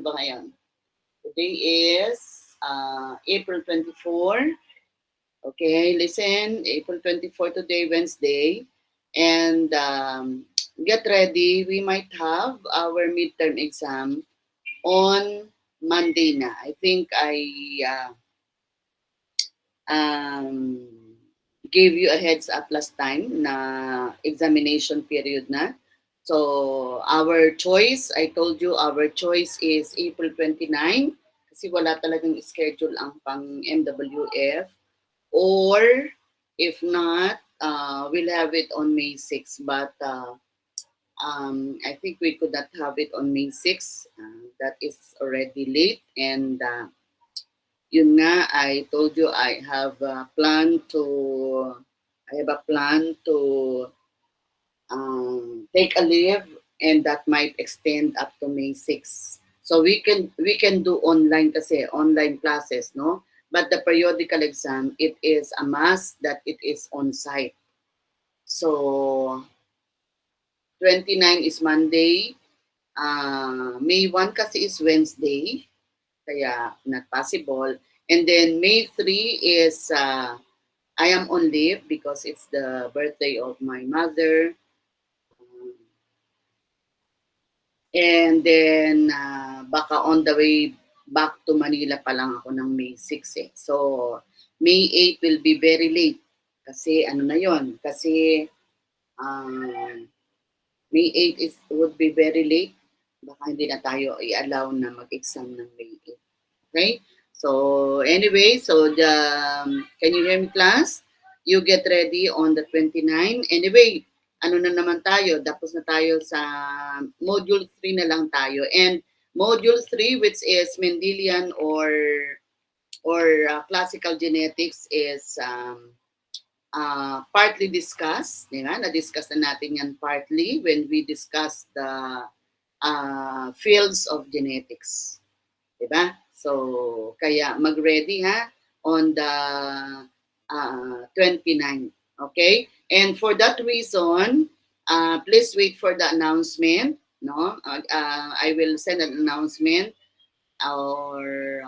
ba ngayon? Today is April 24. Okay, listen, April 24 today, Wednesday. And get ready, we might have our midterm exam on Monday na. I think I um, gave you a heads up last time na examination period na. So, our choice, I told you, our choice is April 29 kasi wala talagang schedule ang pang MWF. Or, if not, we'll have it on May 6. But I think we could not have it on May 6. That is already late. And yun nga, I told you I have a plan to take a leave, and that might extend up to May 6. So we can do online kasi online classes, no? But the periodical exam, it is a must that it is on site. So 29 is Monday, May 1 kasi is Wednesday, kaya not possible. And then May 3 is I am on leave because it's the birthday of my mother. And then baka on the way back to Manila pa lang ako ng May 6 eh. So May 8 will be very late kasi ano na yon, kasi May 8 would be very late. Baka hindi na tayo i-allow na mag-exam ng May 8. Okay? So anyway, so can you hear me, class? You get ready on the 29. Anyway, ano na naman tayo? Tapos na tayo sa module 3 na lang tayo. And module 3, which is Mendelian or classical genetics, is partly discussed. Diba? Na-discuss na natin yan partly when we discuss the fields of genetics. Diba? So, kaya mag-ready ha on the 29. Okay? And for that reason, please wait for the announcement. No, I will send an announcement, or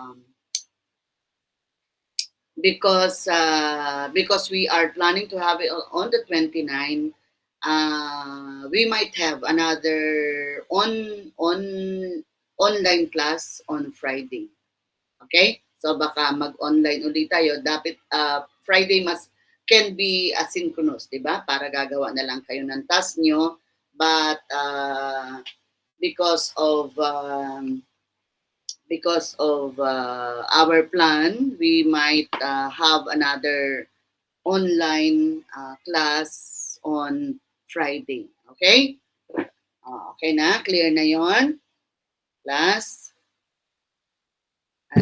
because we are planning to have it on the 29. We might have another online class on Friday. Okay? So baka mag-online ulit tayo. Dapat Friday can be asynchronous, 'di ba? Para gagawa na lang kayo ng task nyo. But because of our plan, we might have another online class on Friday. Okay? Okay na? Clear na yon, class?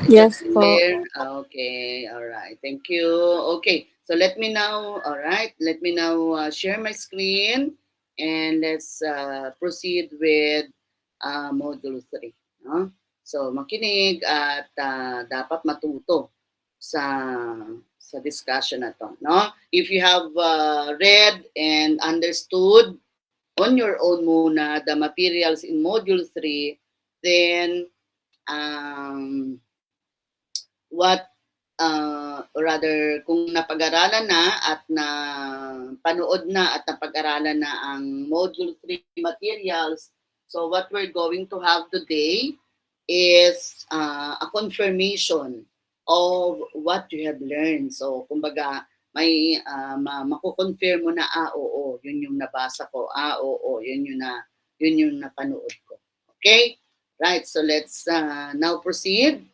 Yes po. Clear? Okay. All right. Thank you. Okay. So let me now, all right, let me now share my screen, and let's proceed with module 3. No? So makinig at dapat matuto sa discussion na to. No? If you have read and understood on your own muna the materials in module 3, then what or rather kung napag-aralan na at na panood na at napag-aralan na ang module 3 materials, so what we're going to have today is a confirmation of what you have learned. So kumbaga may mako-confirm mo na oo, yun yung nabasa ko. Oo, yun yung napanood ko. Okay? Right, so let's now proceed.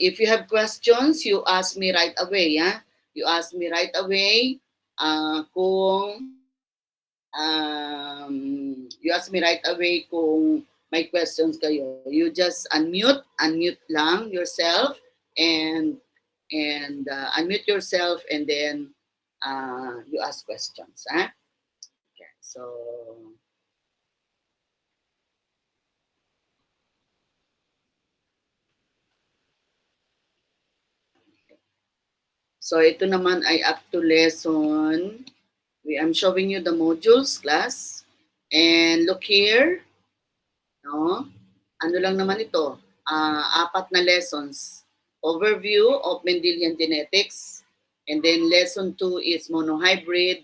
If you have questions, you ask me right away. Yeah? You ask me right away you ask me right away kung may questions kayo. You just unmute lang yourself, and unmute yourself, and then you ask questions. Okay, so ito naman ay up to lesson. I'm showing you the modules, class. And look here. No? ano lang naman ito, 4 na lessons. Overview of Mendelian genetics, and then lesson 2 is monohybrid,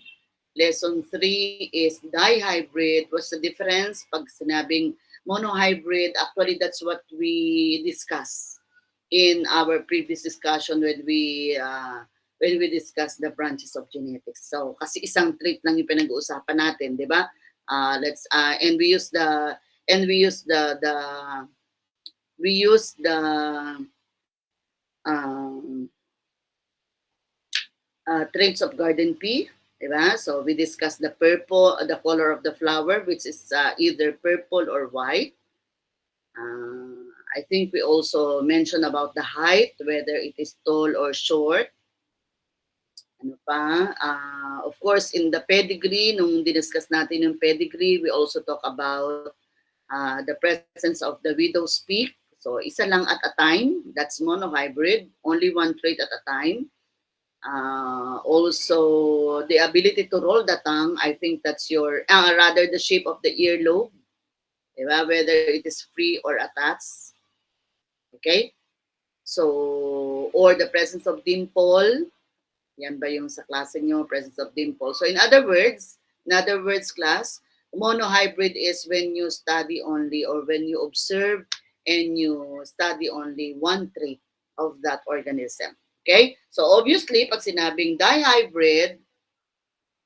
lesson 3 is dihybrid. What's the difference? Pag sinabing monohybrid, actually that's what we discussed in our previous discussion when we discussed the branches of genetics. So kasi isang trait lang yung pinag-uusapan natin, 'di ba? Let's and we use the and we use the um, traits of garden pea, diba? So we discussed the purple, the color of the flower, which is either purple or white. I think we also mentioned about the height, whether it is tall or short. Ano pa? Of course, in the pedigree, nung diniscuss natin yung pedigree, we also talk about the presence of the widow's peak. So, isa lang at a time. That's monohybrid. Only one trait at a time. Also, the ability to roll the tongue. I think that's rather the shape of the earlobe. Diba? Whether it is free or attached. Okay? So, or the presence of dimple. Yan ba yung sa klase nyo, presence of dimple? So, in other words, class, monohybrid is when you study only or when you observe and you study only one trait of that organism. Okay? So, obviously, pag sinabing dihybrid,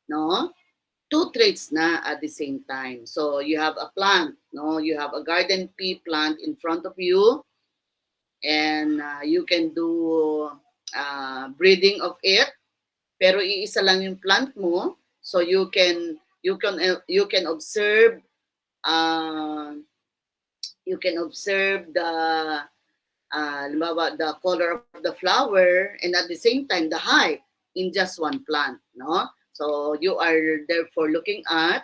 no, two traits na at the same time. So, you have a plant, no? You have a garden pea plant in front of you, and you can do breeding of it, pero iisa lang yung plant mo, so you can observe uh, the the color of the flower, and at the same time the height in just one plant, no? So you are therefore looking at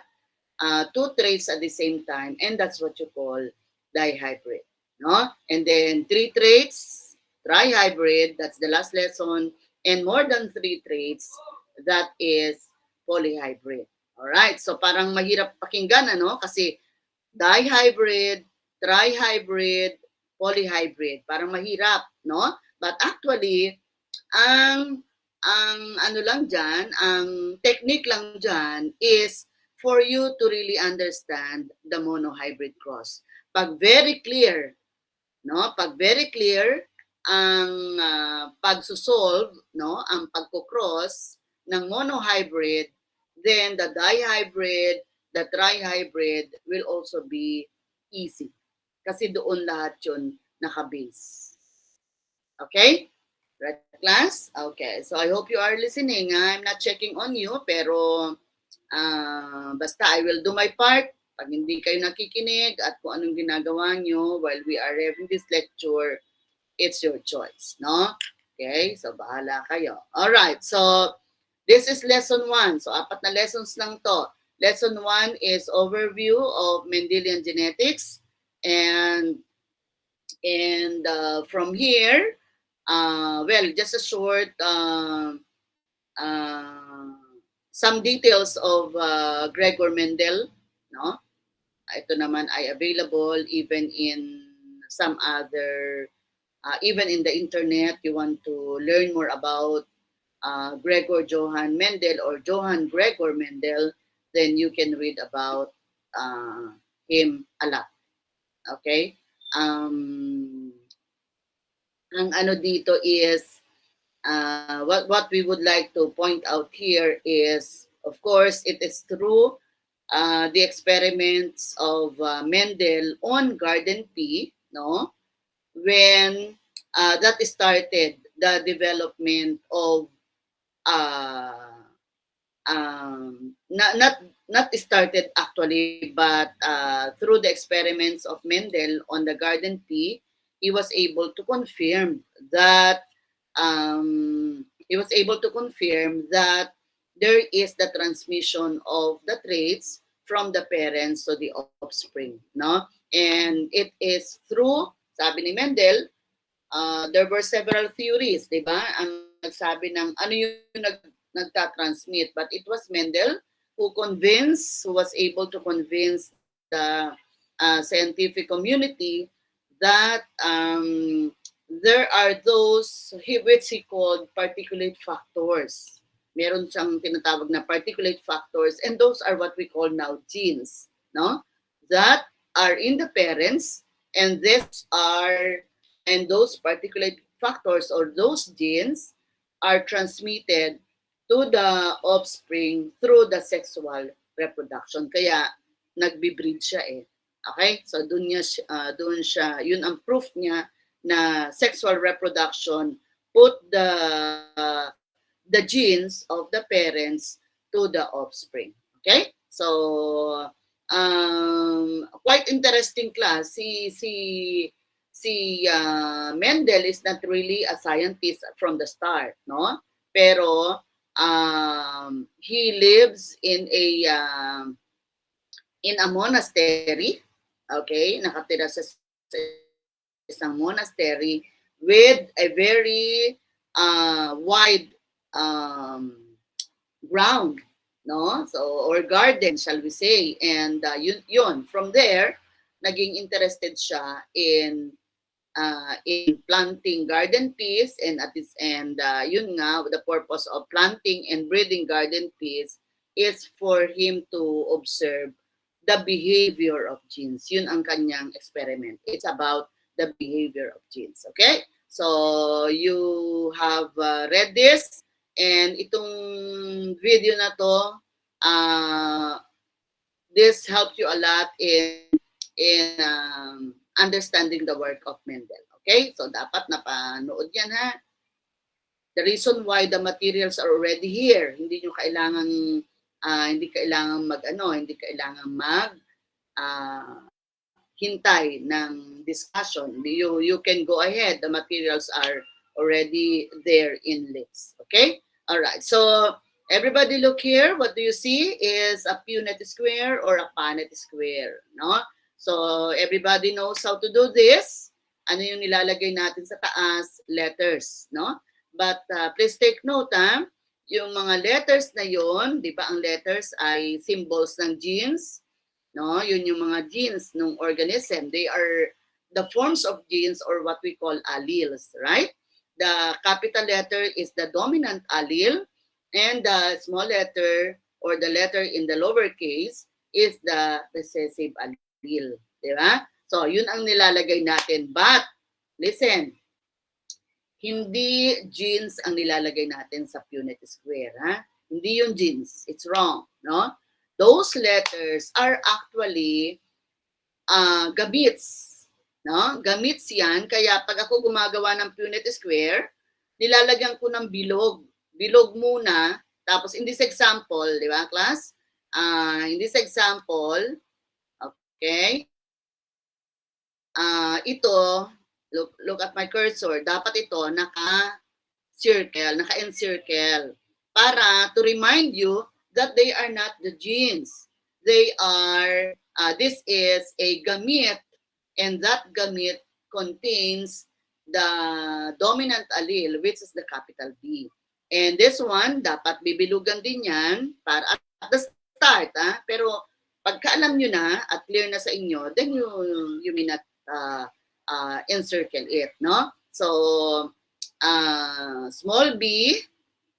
two traits at the same time, and that's what you call dihybrid, no? And then three traits, trihybrid, that's the last lesson, and more than three traits, that is polyhybrid. All right, so parang mahirap pakinggan, ano? Kasi dihybrid, trihybrid, polyhybrid, parang mahirap, no? But actually, ang ano lang diyan, ang technique lang diyan is for you to really understand the monohybrid cross. Pag very clear, no? Pag very clear ang pagsosolve, no? Ang pagko-cross ng monohybrid, then the dihybrid, the trihybrid will also be easy. Kasi doon lahat 'yun naka-base. Okay? Right, class? Okay. So I hope you are listening. I'm not checking on you, pero basta I will do my part. Pag hindi kayo nakikinig at kung anong ginagawa nyo while we are having this lecture, it's your choice, no? Okay? So bahala kayo. Alright. So this is lesson 1. So 4 na lessons lang to. Lesson 1 is overview of Mendelian genetics, and from here, well, just a short some details of Gregor Mendel, no? Ito naman ay available even in some other, even in the internet. You want to learn more about Gregor Johann Mendel or Johann Gregor Mendel, then you can read about him a lot. Okay? Ang ano dito is, what we would like to point out here is, of course, it is through the experiments of Mendel on garden pea, no? When that started the development of not started actually, but through the experiments of Mendel on the garden pea, he was able to confirm that there is the transmission of the traits from the parents to the offspring, no? And it is through, sabi ni Mendel, there were several theories, di ba? Ang nagsabi ng ano yung nagta-transmit, but it was Mendel who was able to convince the scientific community that there are those which he called particulate factors. Meron siyang tinatawag na particulate factors, and those are what we call now genes, no? That are in the parents, and those particulate factors or those genes are transmitted to the offspring through the sexual reproduction. Kaya nagbi-breed siya eh. Okay? So doon siya, yun ang proof niya na sexual reproduction put the genes of the parents to the offspring. Okay? So quite interesting class. Si Mendel is not really a scientist from the start, no? Pero he lives in a monastery. Okay, nakatira sa isang monastery with a very wide ground, no? So, or garden, shall we say. And yun, from there, naging interested siya in planting garden peas, and yun nga, the purpose of planting and breeding garden peas is for him to observe the behavior of genes. Yun ang kanyang experiment. It's about the behavior of genes. Okay? So, you have read this, and itong video na to, this helped you a lot in understanding the work of Mendel. Okay? So, dapat napanood yan, ha? The reason why the materials are already here, hindi nyo kailangan hindi kailangan hintay ng discussion. You can go ahead. The materials are already there in lists. Okay? All right. So everybody look here. What do you see is a Punnett square or a Punnett square, no? So everybody knows how to do this. Ano yung nilalagay natin sa taas? Letters, no? But please take note, yung mga letters na yon, di ba ang letters ay symbols ng genes, no? Yun yung mga genes ng organism. They are the forms of genes or what we call alleles, right? The capital letter is the dominant allele, and the small letter or the letter in the lowercase is the recessive allele, di ba? So, yun ang nilalagay natin. But, listen, hindi genes ang nilalagay natin sa Punnett square, ha? Hindi yung genes. It's wrong, no? Those letters are actually gamits, no? Gamits yan. Kaya pag ako gumagawa ng Punnett square, nilalagyan ko ng bilog. Bilog muna. Tapos in this example, di ba, class? In this example, okay, ito, look at my cursor, dapat ito naka-encircle para to remind you that they are not the genes. They are, this is a gamete, and that gamete contains the dominant allele, which is the capital B. And this one, dapat bibilugan din yan para at the start, pero pagka alam nyo na at clear na sa inyo, then you may not encircle it, no? So, small b,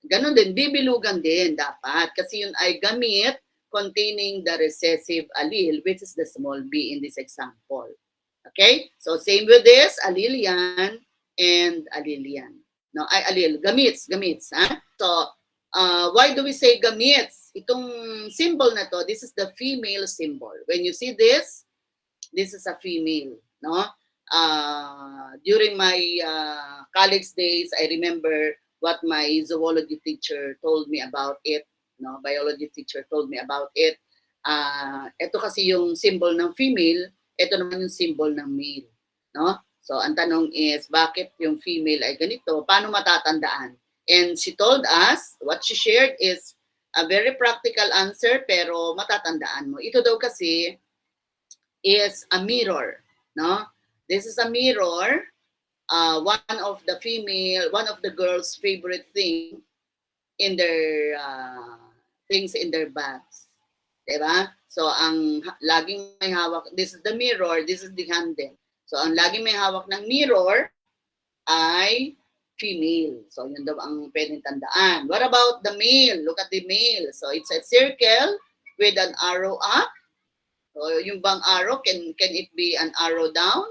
ganun din, bibilugan din dapat kasi yun ay gamit containing the recessive allele, which is the small b in this example. Okay? So, same with this, allele yan and allele yan. No, ay allele, gamits, ha? So, why do we say gamits? Itong symbol na to, this is the female symbol. When you see this is a female, no? During my college days, I remember what my zoology teacher told me about it, no? Biology teacher told me about it. Ito kasi yung symbol ng female, ito naman yung symbol ng male, no? So, ang tanong is, bakit yung female ay ganito? Paano matatandaan? And she told us, what she shared is a very practical answer, pero matatandaan mo. Ito daw kasi is a mirror, no? This is a mirror. One of the girls' favorite thing in their things in their bags. Diba? So, ang laging may hawak, this is the mirror, this is the handle. So, ang lagi may hawak ng mirror ay female. So, yun daw ang pwedeng tandaan. What about the male? Look at the male. So, it's a circle with an arrow up. So, yung bang arrow, can it be an arrow down?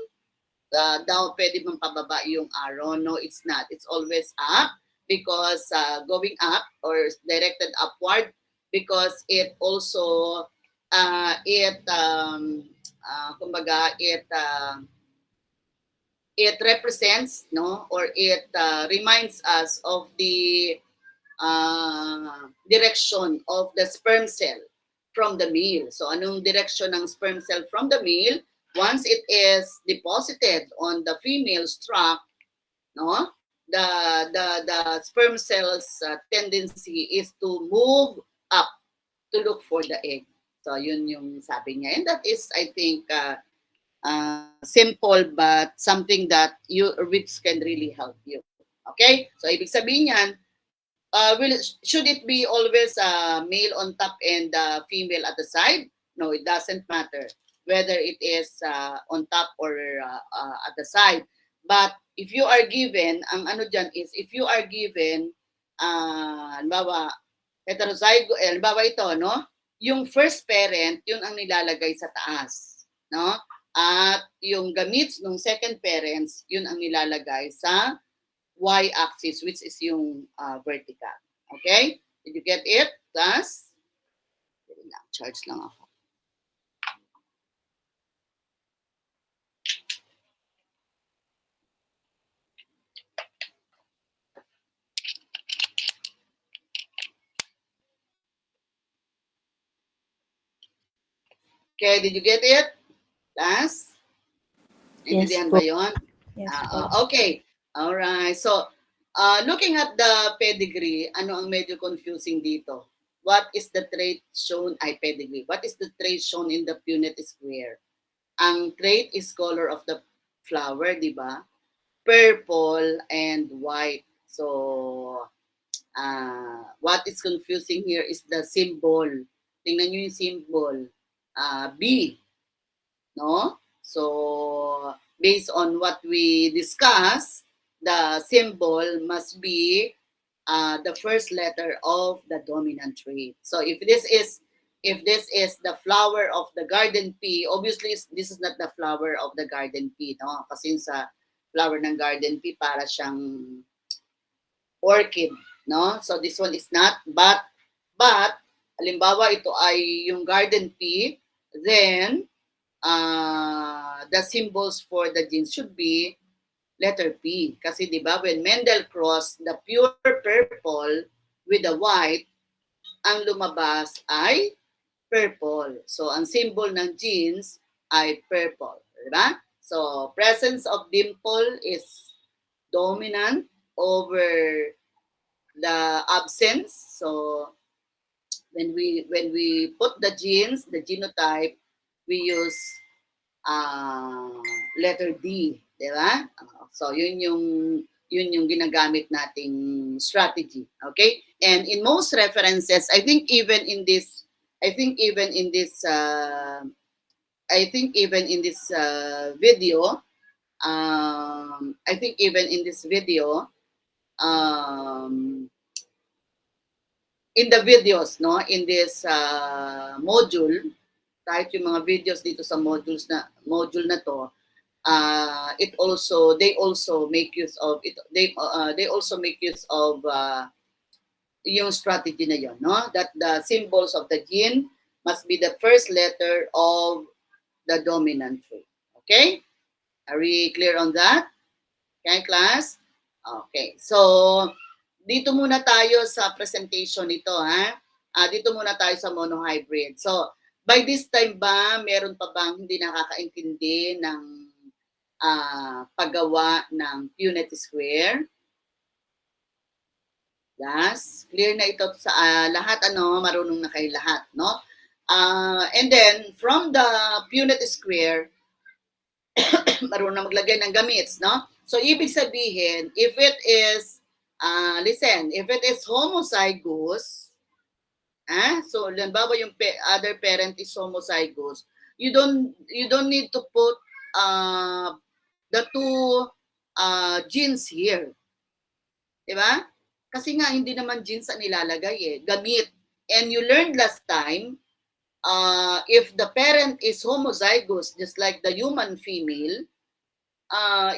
Down, pwede bang pababa yung arrow? No, it's not. It's always up because going up or directed upward because it also, kumbaga, it represents, no, or it reminds us of the direction of the sperm cell from the male. So anong direction ng sperm cell from the male? Once it is deposited on the female's tract, no, the sperm cell's tendency is to move up to look for the egg. So yun yung sabi niya. And that is, I think, simple but something that which can really help you. Okay? So ibig sabihin yan, should it be always male on top and female at the side? No, it doesn't matter whether it is on top or at the side. But if you are given, ang ano dyan is, if you are given, halimbawa, halimbawa ito, no? Yung first parent, yun ang nilalagay sa taas, no? At yung gamits ng second parents, yun ang nilalagay sa y-axis, which is yung vertical. Okay? Did you get it, class? Charge lang ako. Okay, did you get it, class? Intindihan ba yun? Yes, okay. Alright. So, looking at the pedigree, ano ang medyo confusing dito? What is the trait shown? Pedigree. What is the trait shown in the Punnett square? Ang trait is color of the flower, di ba? Purple and white. So, what is confusing here is the symbol. Tingnan nyo yung symbol. B. No? So, based on what we discussed, the symbol must be the first letter of the dominant trait. So, if this is the flower of the garden pea, obviously this is not the flower of the garden pea, no? Kasi sa flower ng garden pea para siyang orchid, no? So this one is not, but halimbawa ito ay yung garden pea, then the symbols for the genes should be letter P. Kasi di ba when Mendel crossed the pure purple with the white, ang lumabas ay purple. So ang symbol ng genes ay purple, di ba? So presence of dimple is dominant over the absence. So when we put the genes, the genotype, we use letter D, di ba? So yun yung ginagamit nating strategy, okay? And in most references, I think even in this video, in the videos, no, in this module, kahit yung mga videos dito sa module na to, they also make use of it. They also make use of yung strategy na yon, no, that the symbols of the gene must be the first letter of the dominant trait. Okay, are we clear on that? Okay, class? Okay, so dito muna tayo sa presentation nito, ha? Dito muna tayo sa monohybrid. So, by this time ba, meron pa bang hindi nakakaintindi ng paggawa ng Punnett square? Yes, clear na ito sa lahat, ano, marunong na kayo lahat, no? And then, from the Punnett square, marunong maglagay ng gamits, no? So, ibig sabihin, if it is, if it is homozygous, so, halimbawa yung other parent is homozygous, you don't need to put the two genes here. Diba? Kasi nga, hindi naman genes ang nilalagay eh. Gamit. And you learned last time, if the parent is homozygous, just like the human female,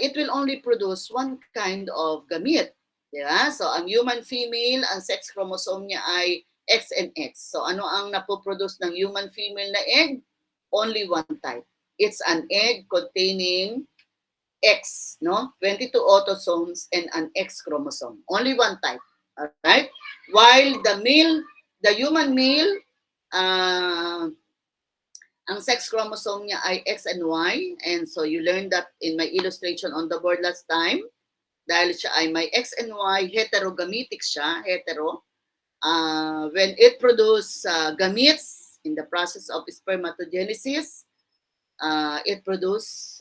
it will only produce one kind of gamete. Diba? So, ang human female, ang sex chromosome niya ay X and X. So, ano ang napoproduce ng human female na egg? Only one type. It's an egg containing X, no? 22 autosomes and an X chromosome. Only one type. Alright? While the male, the human male, ang sex chromosome niya ay X and Y. And so you learned that in my illustration on the board last time. Dahil siya ay may X and Y, heterogametic siya, hetero. When it produces gametes in the process of spermatogenesis, it produces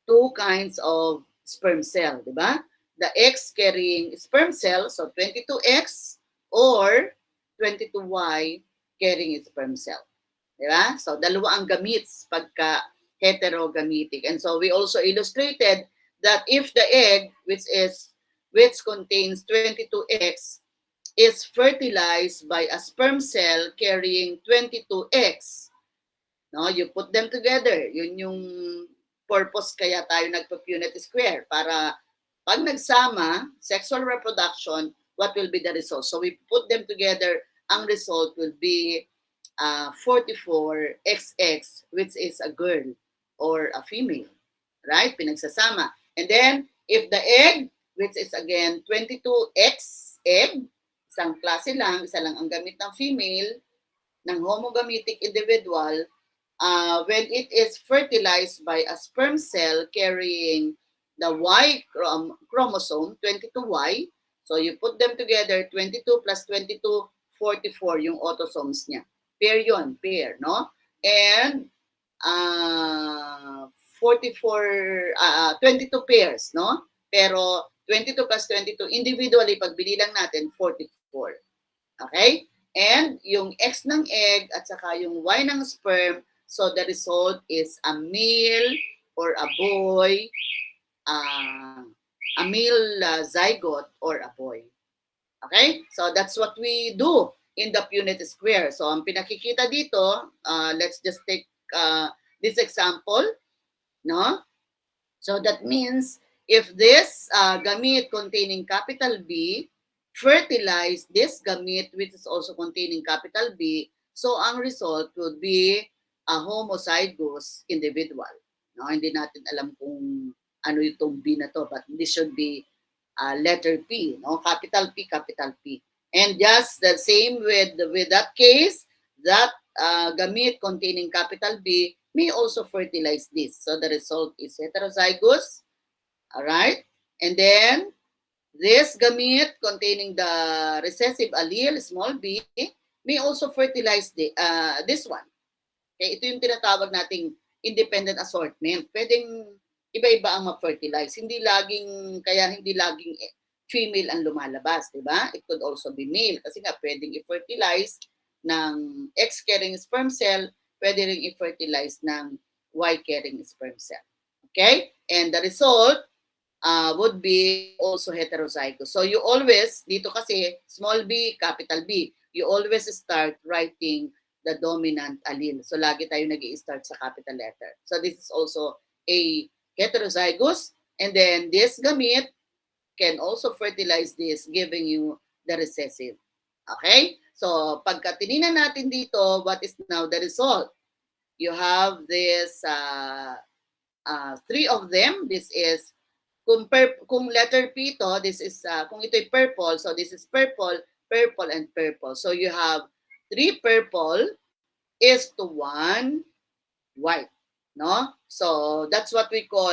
two kinds of sperm cell, di ba? The X carrying sperm cell, so 22X, or 22Y carrying sperm cell. Di ba? So, dalawa ang gametes pagka heterogametic. And so, we also illustrated that if the egg, which contains 22X, is fertilized by a sperm cell carrying 22X, no, you put them together. Yun yung purpose kaya tayo nagpo-Punnett square para pag nagsama, sexual reproduction, what will be the result? So we put them together, ang result will be 44XX, which is a girl or a female, right? Pinagsasama. And then, if the egg, which is again 22X egg, isang klase lang, isa lang ang gamit ng female, ng homogametic individual, when it is fertilized by a sperm cell carrying the Y chromosome, 22Y, so you put them together, 22 plus 22, 44 yung autosomes niya. Pair yun, pair, no? And 22 pairs, no? Pero 22 plus 22, individually, pag binilang natin, 44. Okay? And yung X ng egg at saka yung Y ng sperm, so the result is a male or a boy, a male zygote or a boy. Okay? So that's what we do in the Punnett square. So ang pinakikita dito, let's just take this example, no? So that means if this gamete containing capital B fertilize this gamete which is also containing capital B, so ang result would be a homozygous individual. No, hindi natin alam kung ano itong B na to, but this should be letter P, no? Capital P, capital P. And just the same with that case, that gamete containing capital B may also fertilize this. So the result is heterozygous. All right? And then this gamete containing the recessive allele, small b, may also fertilize this one. Okay, ito yung tinatawag nating independent assortment. Pwedeng iba-iba ang ma-fertilize. Hindi laging female ang lumalabas, di ba? It could also be male kasi nga pwedeng i-fertilize ng X-carrying sperm cell, pwede rin i-fertilize ng Y-carrying sperm cell. Okay? And the result would be also heterozygous. So you always, dito kasi, small b, capital B, you always start writing the dominant allele. So lagi tayo nag-i-start sa capital letter. So this is also a heterozygous. And then this gamete can also fertilize this, giving you the recessive. Okay? So pagka tinignan natin dito, what is now the result? You have this three of them. This is kung letter P to, this is kung ito'y purple, so this is purple, purple, and purple. So you have 3 purple is to 1 white, no? So that's what we call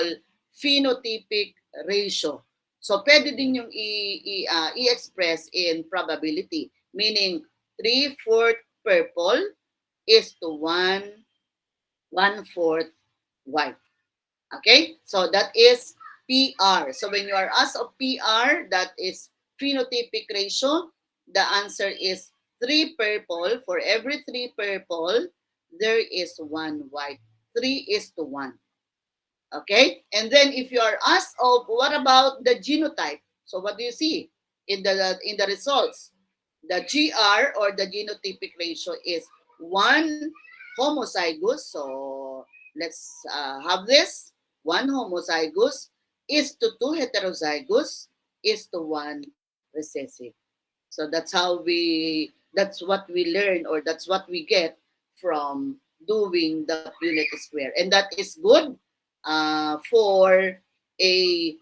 phenotypic ratio. So pwede din yung i-express in probability, meaning 3/4 purple is to 1/4 white. Okay? So that is PR. So when you are asked of PR, that is phenotypic ratio, the answer is 3 purple. For every 3 purple, there is 1 white. 3:1. Okay? And then if you are asked, oh, what about the genotype? So what do you see in the results? The GR or the genotypic ratio is 1 homozygous. So let's have this. 1 homozygous is to 2 heterozygous is to 1 recessive. So that's what we learn, or that's what we get from doing the Punnett square. And that is good for a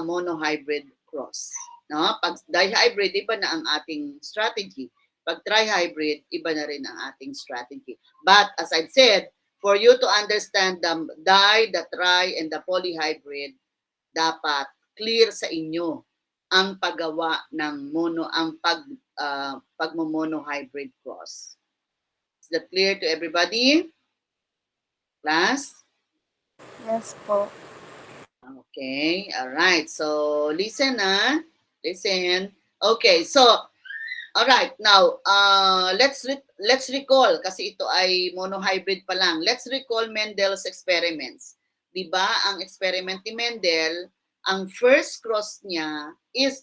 monohybrid cross. No? Pag dihybrid, iba na ang ating strategy. Pag trihybrid, iba na rin ang ating strategy. But as I've said, for you to understand the di, the tri, and the polyhybrid, dapat clear sa inyo ang paggawa ng pagmo-mono hybrid cross. Is that clear to everybody? Class? Yes po. Okay, all right. So listen, listen. Okay, so all right. Now, let's recall kasi ito ay monohybrid pa lang. Let's recall Mendel's experiments. 'Di ba? Ang experiment ni Mendel, ang first cross niya is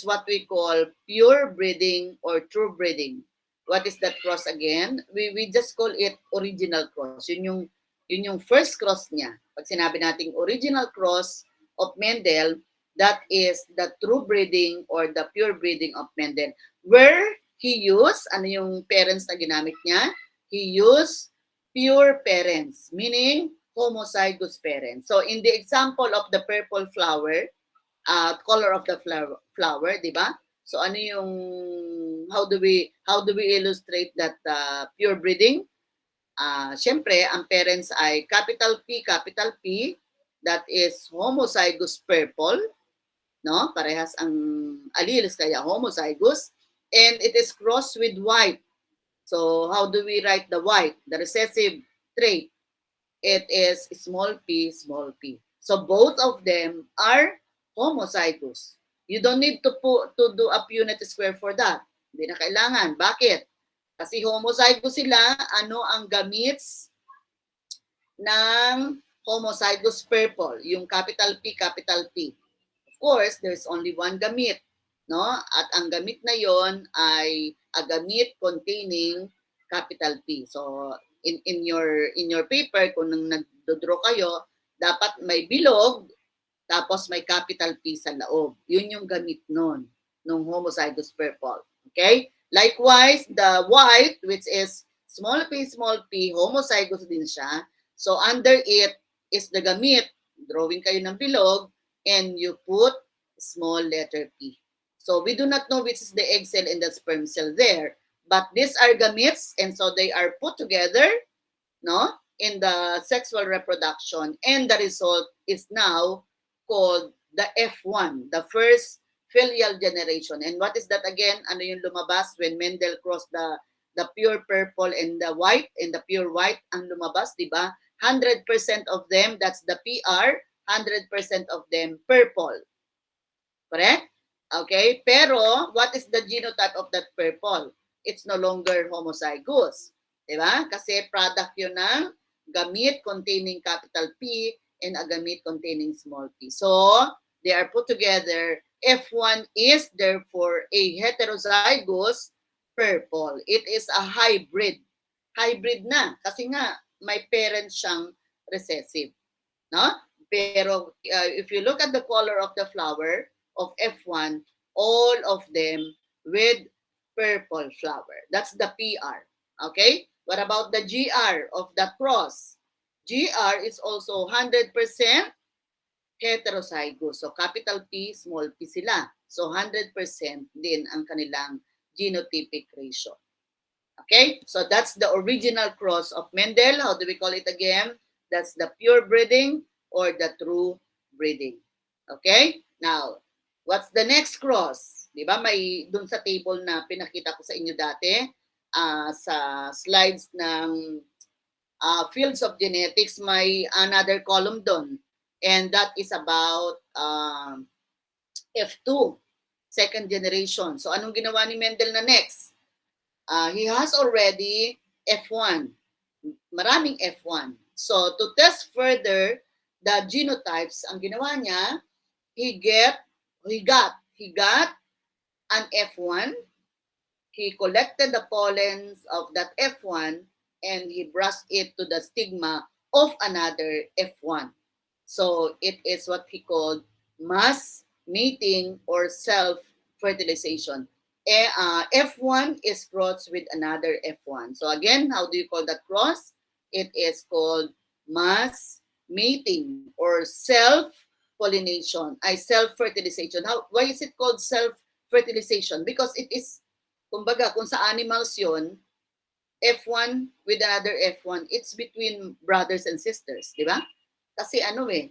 what we call pure breeding or true breeding. What is that cross again? We just call it original cross. Yun yung first cross niya. Pag sinabi nating original cross of Mendel, that is the true breeding or the pure breeding of Mendel. Where he used, ano yung parents na ginamit niya? He used pure parents, meaning homozygous parents. So in the example of the purple flower, color of the flower, di ba? So ano yung, how do we illustrate that pure breeding? Siyempre, ang parents ay capital P, that is homozygous purple, no? Parehas ang alleles, kaya homozygous. And it is crossed with white. So, how do we write the white? The recessive trait, it is small p. So, both of them are homozygous. You don't need to do a Punnett square for that. Hindi na kailangan. Bakit? Kasi homozygous sila, ano ang gamits ng homozygous purple? Yung capital P. Of course, there's only one gamit, no? At ang gamit na yon ay a gamit containing capital P. So, in your paper, kung nagdodraw kayo, dapat may bilog, tapos may capital P sa loob. Yun yung gamit nun, nung homozygous purple. Okay? Likewise, the white, which is small p, homozygous din siya. So, under it is the gamit. Drawing kayo ng bilog, and you put small letter P. So, we do not know which is the egg cell and the sperm cell there. But these are gametes, and so they are put together, no, in the sexual reproduction, and the result is now called the F1, the first filial generation. And what is that again? Ano yung lumabas when Mendel crossed the pure purple and the white, and the pure white ang lumabas, di ba? 100% of them, that's the PR, 100% of them purple. Correct? Okay? Pero, what is the genotype of that purple? It's no longer homozygous. Diba? Kasi product yun ng gamit containing capital P and a gamit containing small p. So, they are put together. F1 is therefore a heterozygous purple. It is a hybrid. Hybrid na. Kasi nga, may parents siyang recessive. No? Pero if you look at the color of the flower of F1, all of them with purple flower. That's the PR. Okay? What about the GR of the cross? GR is also 100% heterozygous. So capital P, small p sila. So 100% din ang kanilang genotypic ratio. Okay? So that's the original cross of Mendel. How do we call it again? That's the pure breeding or the true breeding. Okay? Now, what's the next cross? Di ba? May dun sa table na pinakita ko sa inyo dati, sa slides ng fields of genetics, may another column dun. And that is about F2, second generation. So anong ginawa ni Mendel na next? He has already F1. maraming F1. So, to test further the genotypes, ang ginawa niya, he got an F1. He collected the pollens of that F1 and he brushed it to the stigma of another F1. So it is what he called mass mating or self-fertilization. F1 is crossed with another F1. So again, how do you call that cross? It is called mass mating or self-pollination, self-fertilization. Why is it called self-fertilization? Because it is, kumbaga, kung sa animals yun, F1 with another F1, it's between brothers and sisters, di ba? Kasi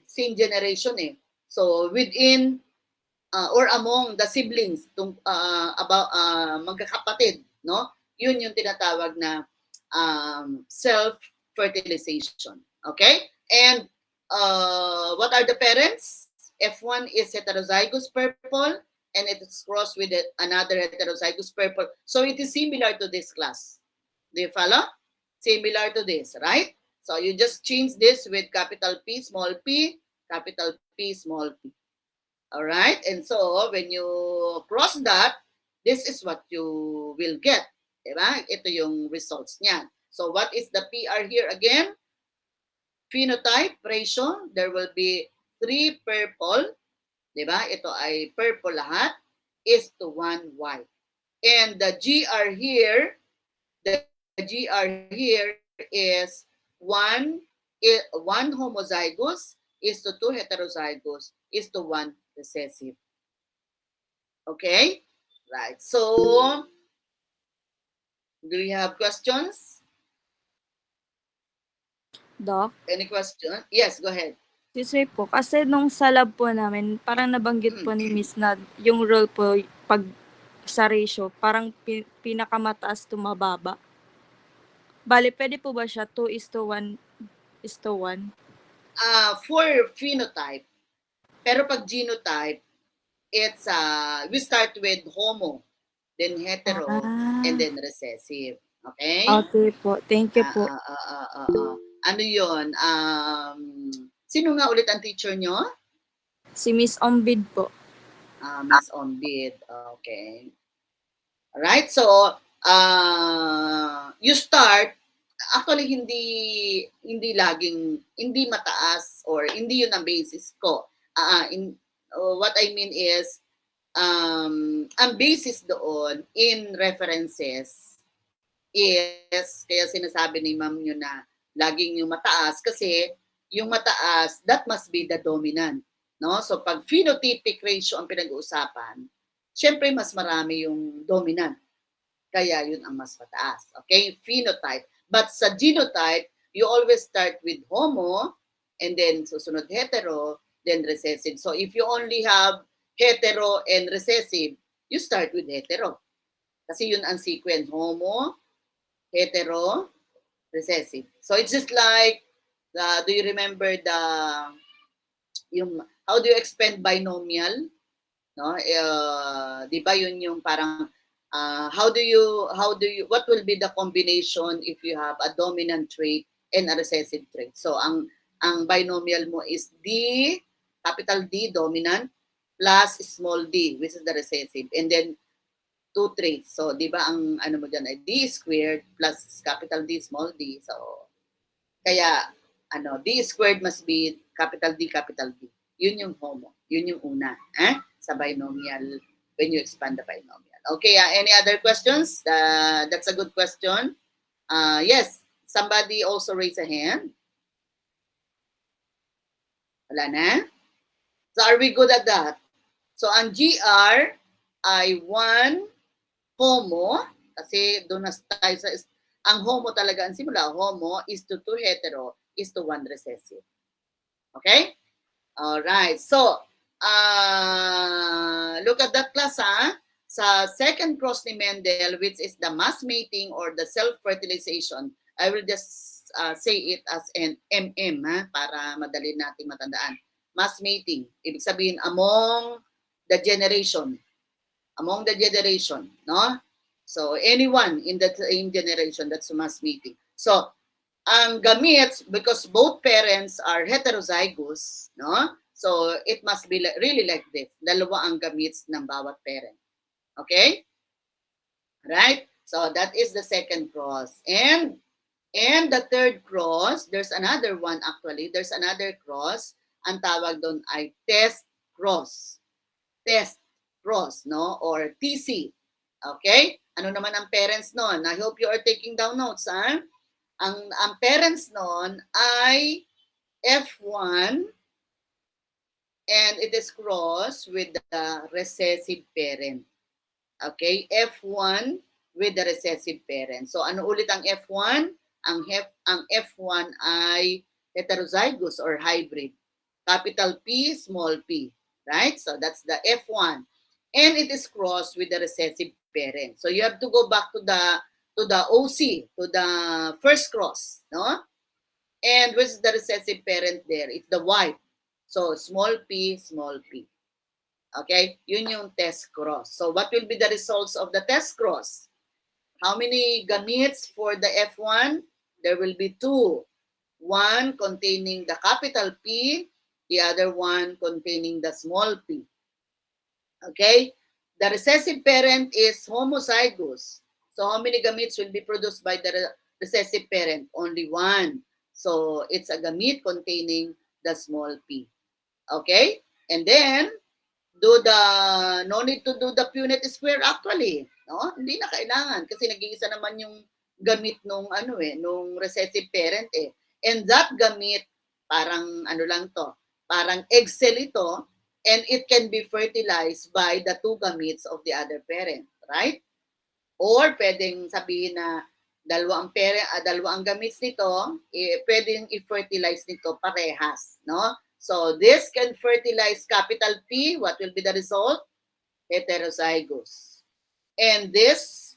same generation eh. So within or among the siblings about magkakapatid, no? Yun yung tinatawag na self-fertilization. Okay? And what are the parents? F1 is heterozygous purple and it is crossed with another heterozygous purple. So it is similar to this class. Do you follow? Similar to this, right? So you just change this with capital P, small p, capital P, small p. All right? And so when you cross that, this is what you will get. Diba? Ito yung results niya. So what is the PR here again? Phenotype ratio, there will be 3 purple. Diba? Ito ay purple lahat is to 1 white. And the GR here, the GR here is 1 homozygous is to 2 heterozygous is to 1 recessive. Okay? Right. So, do you have questions? Doc? Any question? Yes, go ahead. Excuse me po, kasi nung sa lab po namin, parang nabanggit po ni Miss na yung role po pag sa ratio, parang pinakamataas to mababa. Bale, pwede po ba siya 2:1:1? For phenotype, pero pag genotype, it's we start with homo, then hetero, and then recessive. Okay? Okay po. Thank you po. Ano yun? Sino nga ulit ang teacher nyo? Si Miss Ombid po. Miss Ombid. Okay. Alright, so you start, actually hindi laging, hindi mataas or hindi yun ang basis ko. What I mean is, ang basis doon in references is, kaya sinasabi ni ma'am nyo na laging yung mataas kasi yung mataas, that must be the dominant. No? So pag phenotypic ratio ang pinag-uusapan, syempre mas marami yung dominant. Kaya yun ang mas mataas. Okay? Phenotype. But sa genotype, you always start with homo and then susunod hetero, then recessive. So if you only have hetero and recessive, you start with hetero. Kasi yun ang sequence. Homo, hetero, recessive. So it's just like, do you remember how do you expand binomial? No? Di ba yun yung parang, what will be the combination if you have a dominant trait and a recessive trait? So ang binomial mo is D, capital D, dominant, plus small d, which is the recessive. And then, 2 traits. So, di ba ang ano mo dyan ay d squared plus capital D, small d. So, kaya, d squared must be capital D, capital D. Yun yung homo. Yun yung una. Sa binomial, when you expand the binomial. Okay, any other questions? That's a good question. Yes, somebody also raise a hand. Wala na? So, are we good at that? So, ang GR ay 1 homo, kasi doon na tayo sa, ang homo talaga, ang simula, homo is to 2 hetero, is to 1 recessive. Okay? Alright. So, look at that class, Sa second cross ni Mendel, which is the mass mating or the self-fertilization, I will just say it as an MM, para madali natin matandaan. Mass mating, ibig sabihin among the generation, no? So anyone in the same generation, that's mass mating. So ang gametes, because both parents are heterozygous, no? So it must be really like this. Dalawa ang gametes ng bawat parent. Okay? Right? So that is the second cross. And the third cross, there's another one actually. There's another cross. Ang tawag doon ay test cross. Test cross, no? Or TC. Okay? Ano naman ang parents noon? I hope you are taking down notes, ha? Ang parents noon ay F1 and it is crossed with the recessive parent. Okay? F1 with the recessive parent. So ano ulit ang F1? Ang F1 ay heterozygous or hybrid. Capital P, small p. Right? So that's the F1. And it is crossed with the recessive parent. So you have to go back to the OC, to the first cross, no? And what's the recessive parent there? It's the white. So small p, small p. Okay? Yun yung test cross. So what will be the results of the test cross? How many gametes for the F1? There will be two. One containing the capital P, the other one containing the small p. Okay? The recessive parent is homozygous. So how many gametes will be produced by the recessive parent? Only one. So it's a gamete containing the small p. Okay? And then, no need to do the Punnett square actually. No? Hindi na kailangan kasi nag-iisa naman yung gamit nung nung recessive parent eh. And that gamete, parang ano lang to, parang egg cell ito, and it can be fertilized by the two gametes of the other parent, right? Or pwedeng sabihin na dalawang gametes nito, pwedeng i-fertilize nito parehas, no? So this can fertilize capital P. What will be the result? Heterozygous. And this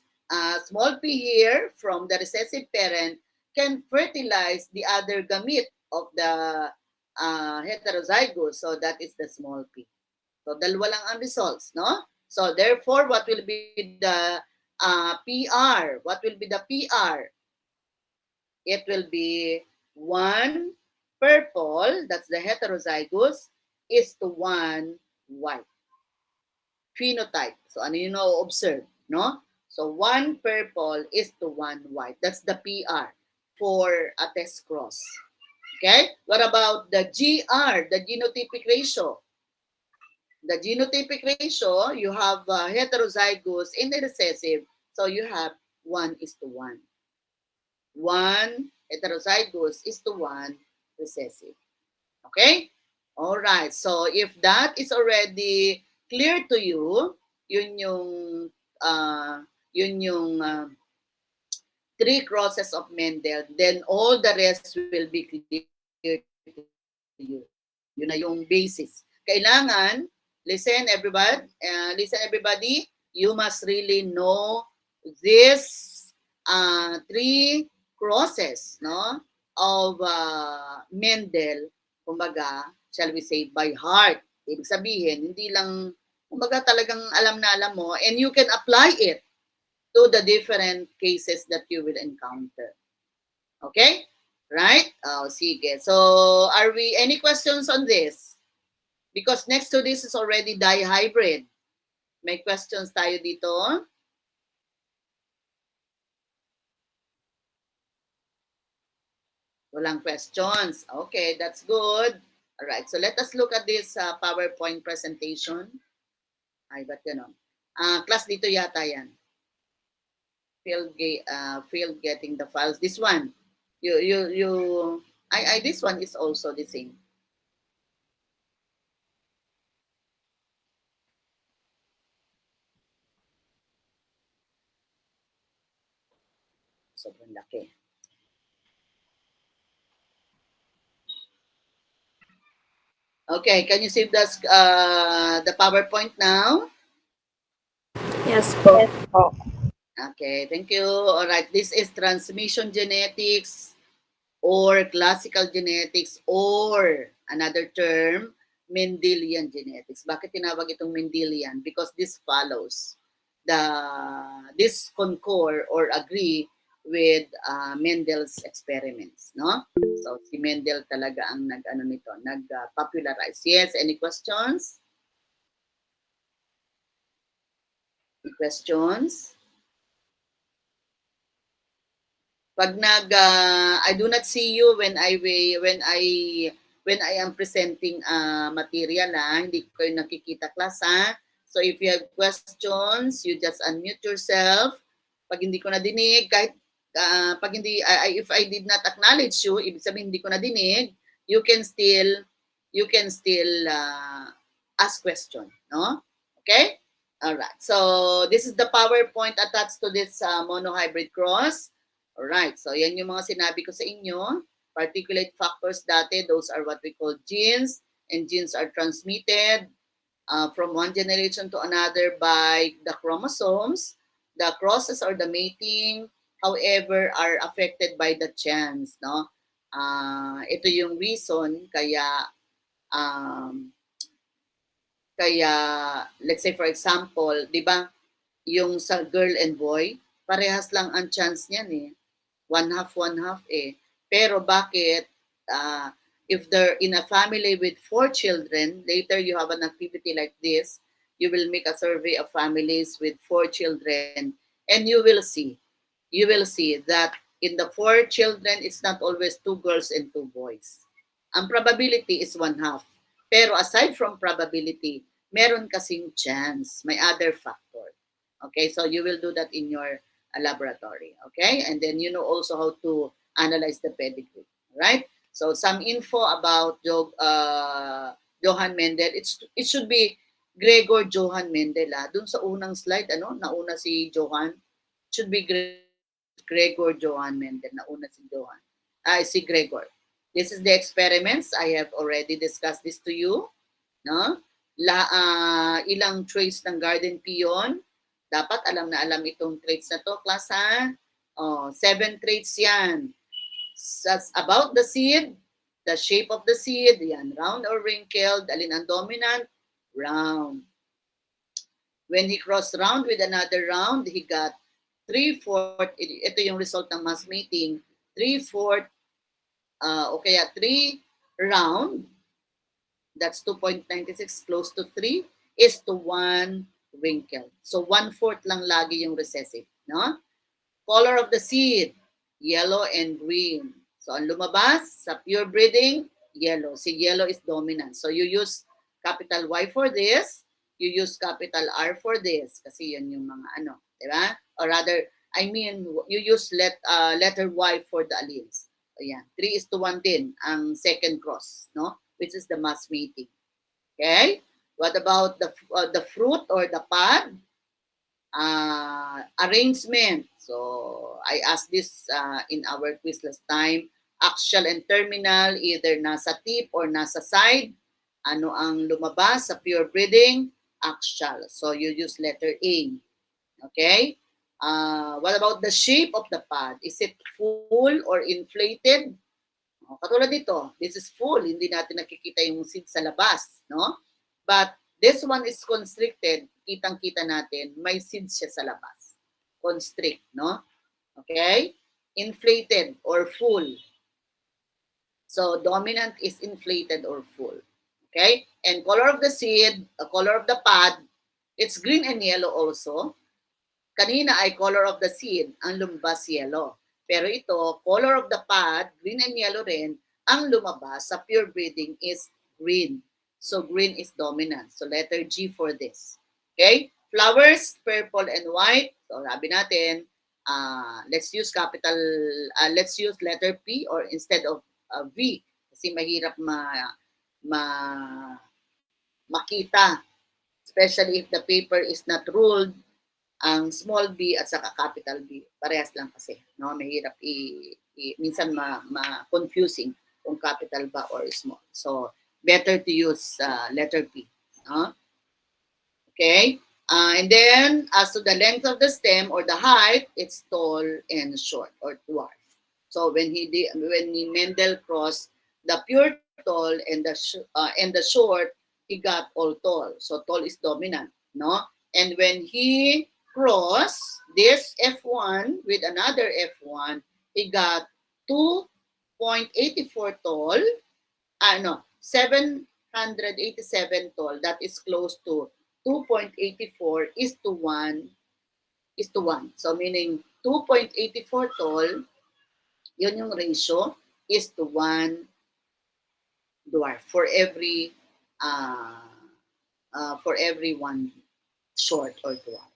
small p here from the recessive parent can fertilize the other gamete of the heterozygous. So that is the small p. So dalawa lang ang results, no? So therefore, what will be the PR? What will be the PR? It will be 1 purple, that's the heterozygous, is to 1 white. Phenotype. So ano yung na-observe, no? So 1 purple is to 1 white. That's the PR for a test cross. Okay? What about the GR, the genotypic ratio? The genotypic ratio, you have heterozygous in the recessive, so you have 1 is to 1. 1 heterozygous is to 1 recessive. Okay? All right. So if that is already clear to you, yun yung three crosses of Mendel, then all the rest will be clear to you. Yun na yung basis. Kailangan, listen everybody, you must really know this three crosses, no, of Mendel, kumbaga, shall we say, by heart. Ibig sabihin, hindi lang, kumbaga talagang alam na alam mo, and you can apply it to the different cases that you will encounter. Okay? Right? Oh, sige. So, are we, any questions on this? Because next to this is already dihybrid. May questions tayo dito? Walang questions. Okay, that's good. All right, so let us look at this PowerPoint presentation. Ay, ba't gano'n? Class dito yata yan. Field getting the files. This one, this one is also the same. Sobrang laki. Okay, can you save the PowerPoint now? Yes po. Okay, thank you. All right, this is transmission genetics or classical genetics or another term, Mendelian genetics. Bakit tinawag itong Mendelian? Because this follows this concur or agree Mendel's experiments, no? So si Mendel talaga ang nag-popularize. Yes, any questions? Any questions? Pag I do not see you when I am presenting material, hindi ko kayo nakikita, class, ha? So if you have questions, you just unmute yourself. Pag hindi ko nadinig, kahit pag hindi if I did not acknowledge you, ibig sabihin hindi ko nadinig, you can still ask question, no? Okay? All right. So this is the PowerPoint attached to this monohybrid cross. Alright, so yan yung mga sinabi ko sa inyo. Particulate factors dati, those are what we call genes, and genes are transmitted from one generation to another by the chromosomes. The crosses or the mating, however, are affected by the chance, no? Ito yung reason kaya let's say for example, 'di ba, yung sa girl and boy, parehas lang ang chance niyan eh. One half eh. Pero bakit if they're in a family with 4 children, later you have an activity like this, you will make a survey of families with 4 children and you will see that in the 4 children, it's not always 2 girls and 2 boys. Ang probability is 1/2. Pero aside from probability, meron kasing chance. May other factor. Okay, so you will do that in your laboratory. Okay, and then you know also how to analyze the pedigree. Right? So some info about Johann Mendel. It should be Gregor Johann Mendel. Dun sa unang slide, nauna si Johann. Should be Gregor Johann Mendel. Nauna si Johann. Si Gregor. This is the experiments. I have already discussed this to you. No? Ilang traits ng garden peon. Dapat alam na alam itong traits na to, class, ha? 7 traits yan. About the seed, the shape of the seed, yan, round or wrinkled, alin ang dominant? Round. When he crossed round with another round, he got 3/4, ito yung result ng mass mating, 3/4, o kaya 3 round, that's 2.96, close to 3, is to 1 wrinkle. So 1/4 lang lagi yung recessive, no? Color of the seed, yellow and green. So ang lumabas sa pure breeding, yellow. Si yellow is dominant. So you use capital Y for this, you use capital R for this kasi yan yung mga di ba? Or rather, you use letter Y for the alleles. Ayan, 3:1 din ang second cross, no? Which is the mass mating. Okay? What about the fruit or the pod? Arrangement. So, I asked this in our quiz last time. Axial and terminal, either nasa tip or nasa side. Ano ang lumabas sa pure breeding? Axial. So, you use letter A. Okay? What about the shape of the pod? Is it full or inflated? Katulad dito, this is full. Hindi natin nakikita yung seed sa labas. No? But this one is constricted. Kitang-kita natin, may seed siya sa labas. Constrict, no? Okay? Inflated or full. So, dominant is inflated or full. Okay? And color of the seed, color of the pod, it's green and yellow also. Kanina ay color of the seed, ang lumabas yellow. Pero ito, color of the pod, green and yellow rin, ang lumabas sa pure breeding is green. So green is dominant. So letter G for this. Okay? Flowers, purple and white. So sabi natin, let's use letter P or instead of V. Kasi mahirap makita. Especially if the paper is not ruled, ang small b at saka capital B, parehas lang kasi. No? Mahirap minsan ma-confusing kung capital ba or small. So, better to use letter P. No? Okay? And then, as to the length of the stem or the height, it's tall and short or dwarf. So, when Mendel crossed the pure tall and the short, he got all tall. So, tall is dominant. No? And when he cross this F1 with another F1, he got 2.84 tol, 787 tol, that is close to 2.84 is to 1 is to 1. So meaning 2.84 tol, yun yung ratio, is to 1 dwarf for every one short or dwarf.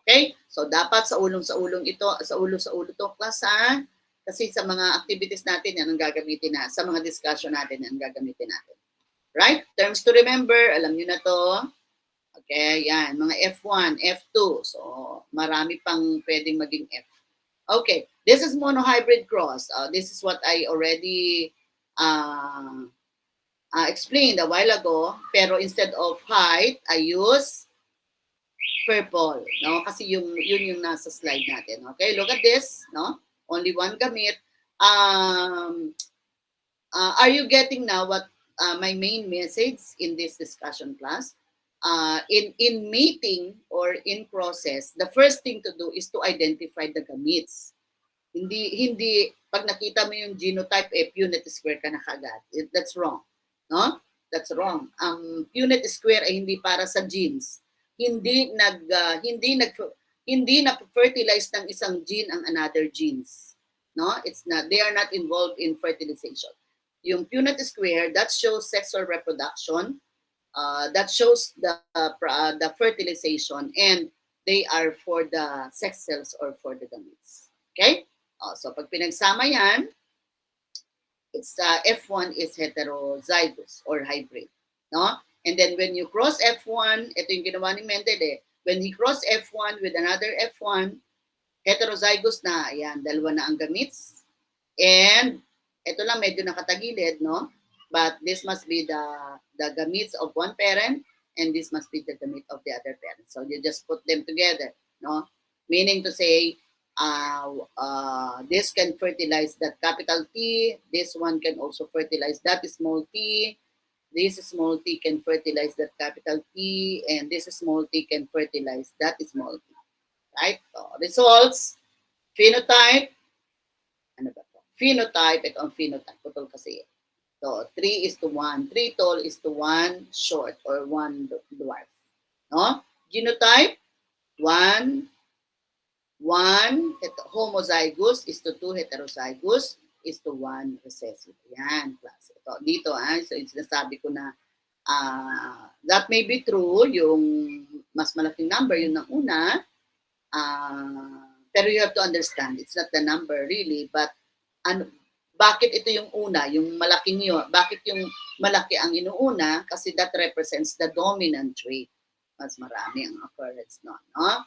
Okay? So dapat sa ulo to class ha. Kasi sa mga activities natin yan ang gagamitin na, sa mga discussion natin yan ang gagamitin natin. Right? Terms to remember, alam niyo na to. Okay, yan, mga F1, F2. So marami pang pwedeng maging F. Okay, this is monohybrid cross. This is what I already explained a while ago, pero instead of height, I use purple, no? Kasi yun yung nasa slide natin. Okay, look at this, no? Only one gamit. Are you getting now what my main message in this discussion class? In mating or in process, the first thing to do is to identify the gametes. Hindi pag nakita mo yung genotype, Punnett square ka na kagad. That's wrong. No? That's wrong. Ang Punnett square ay hindi para sa genes. Hindi na-fertilize ng isang gene ang another genes. No? It's not. They are not involved in fertilization. Yung Punnett square, that shows sexual reproduction. That shows the fertilization, and they are for the sex cells or for the gametes. Okay? So pag pinagsama yan, it's F1 is heterozygous or hybrid, no? And then when you cross F1, ito yung ginawa ni Mendel eh. When he crossed F1 with another F1, heterozygous na, ayan, dalawa na ang gametes. And ito lang medyo nakatagilid, no? But this must be the gametes of one parent, and this must be the gamete of the other parent. So you just put them together, no? Meaning to say, this can fertilize that capital T, this one can also fertilize that small t, this small t can fertilize that capital T, and this small t can fertilize that small t. Right? So results, phenotype, ano ba to? Phenotype, ito ang phenotype, putol kasi. So 3:1, 3 tall is to 1 short or 1 dwarf. No? Genotype, 1 homozygous is to 2 heterozygous is to 1 recessive. Yan, class. Ito, dito, so sinasabi ko na that may be true, yung mas malaking number, yun ang una, pero you have to understand, it's not the number really, but bakit ito yung una, yung malaking yun, bakit yung malaki ang inuuna? Kasi that represents the dominant trait. Mas marami ang occurrence nun, no?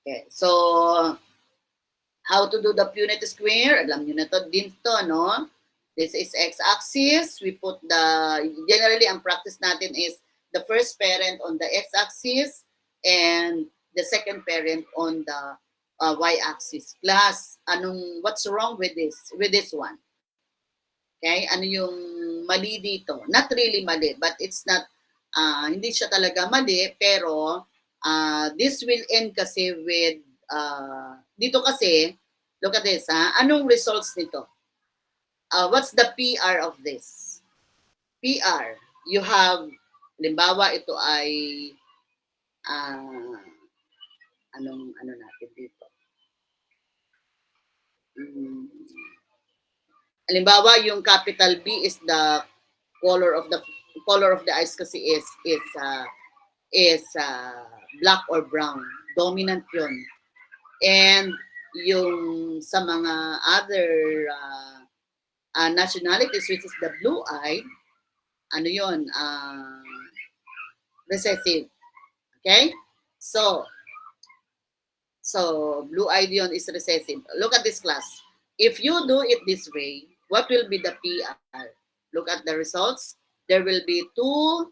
Okay, so how to do the Punnett square? Alam nyo na to din to, no? This is x-axis. We put generally ang practice natin is the first parent on the x-axis and the second parent on the y-axis. Plus, what's wrong with this one? Okay, ano yung mali dito? Not really mali, but it's not, hindi siya talaga mali, pero this will end kasi with, dito kasi, look at this, anong results nito? What's the PR of this? PR, you have, halimbawa ito ay, ano natin dito? Halimbawa yung capital B is the color of the eyes kasi is black or brown. Dominant yun. And yung sa mga other nationalities, which is the blue-eyed, ano yun? Recessive. Okay? So blue-eyed yun is recessive. Look at this class. If you do it this way, what will be the PR? Look at the results. There will be two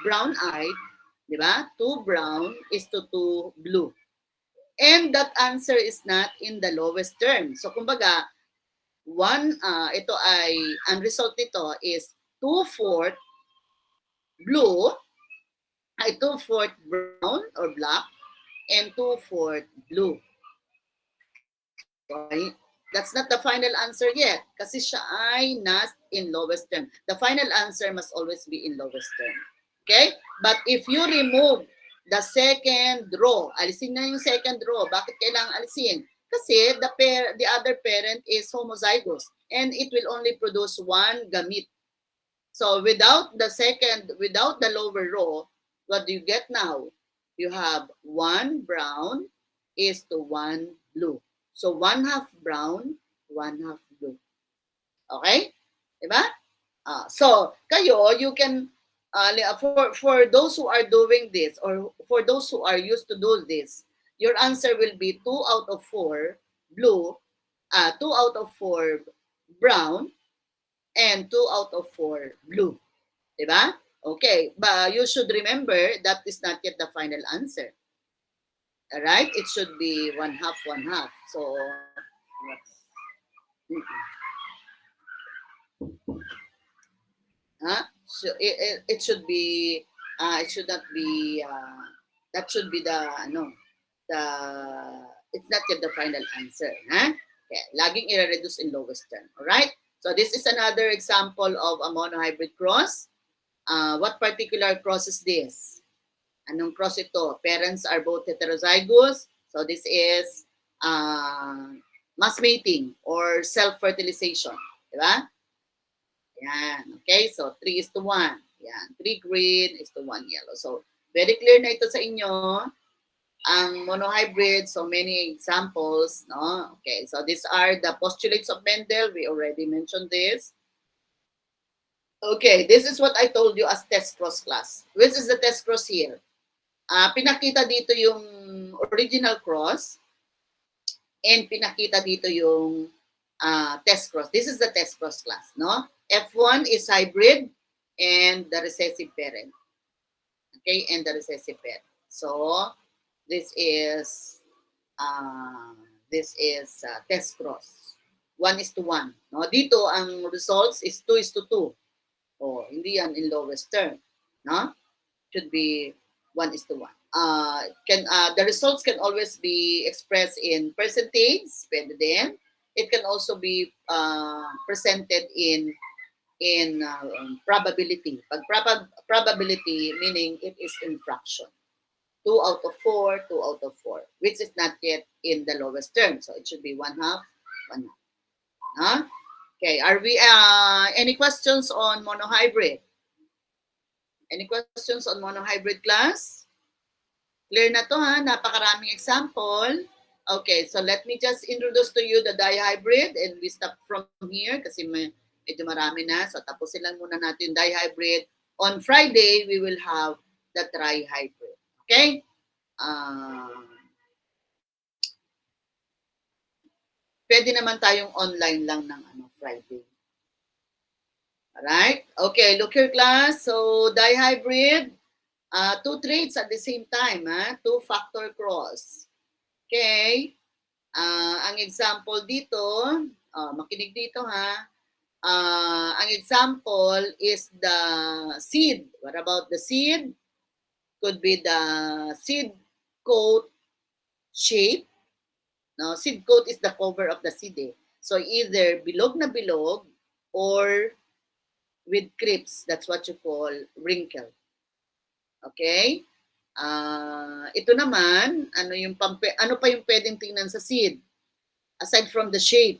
brown-eyed, di ba? 2 brown is to 2 blue. And that answer is not in the lowest term. So kumbaga, ito ay, ang result nito is 2/4 blue ay 2/4 brown or black and 2/4 blue. Okay? That's not the final answer yet kasi siya ay not in lowest term. The final answer must always be in lowest term. Okay? But if you remove the second row, alisin na yung second row. Bakit kailangan alisin? Kasi the other parent is homozygous and it will only produce one gamete. So without the lower row, what do you get now? You have one brown is to one blue. So 1/2 brown, 1/2 blue. Okay? Diba? So kayo, you can for those who are doing this or for those who are used to do this, your answer will be 2 out of 4 blue, 2 out of 4 brown, and 2 out of 4 blue. Diba? Okay, but you should remember that is not yet the final answer. All right? It should be 1/2, 1/2. So, so it should be, it should not be, that should be the, it's not yet the final answer. Okay, laging i-reduce in lowest term. All right? So this is another example of a monohybrid cross. What particular cross is this? Anong cross ito? Parents are both heterozygous. So this is mass mating or self-fertilization. Diba? Yan. Okay, so 3:1. Yan. 3 green is to 1 yellow. So very clear na ito sa inyo. Ang monohybrid, so many examples. No? Okay, so these are the postulates of Mendel. We already mentioned this. Okay, this is what I told you as test cross class. Which is the test cross here? Pinakita dito yung original cross and pinakita dito yung test cross. This is the test cross class, no? F1 is hybrid and the recessive parent. Okay, and the recessive parent. So, this is test cross. 1:1. No? Dito, ang results is 2:2. Oh, hindi yan in lowest term. No? Should be 1:1. The results can always be expressed in percentage, pwede din. It can also be presented in probability. Pag probability, meaning it is in fraction. 2 out of 4, 2 out of 4, which is not yet in the lowest term. So it should be 1/2, 1/2. Huh? Okay, are we any questions on monohybrid? Any questions on monohybrid class? Clear na to ha, napakaraming example. Okay, so let me just introduce to you the dihybrid and we stop from here kasi medyo marami na. So tapusin lang muna natin yung dihybrid. On Friday, we will have the trihybrid. Okay? Pwede naman tayong online lang ng Friday. Alright? Okay, look here class. So, dihybrid, 2 traits at the same time. 2-factor cross. Okay? Ang example dito, makinig dito ha. Ang example is the seed. What about the seed? Could be the seed coat shape. No, seed coat is the cover of the seed. So either bilog na bilog or with crisps. That's what you call wrinkle. Okay? Ito naman, ano pa yung pwedeng tingnan sa seed? Aside from the shape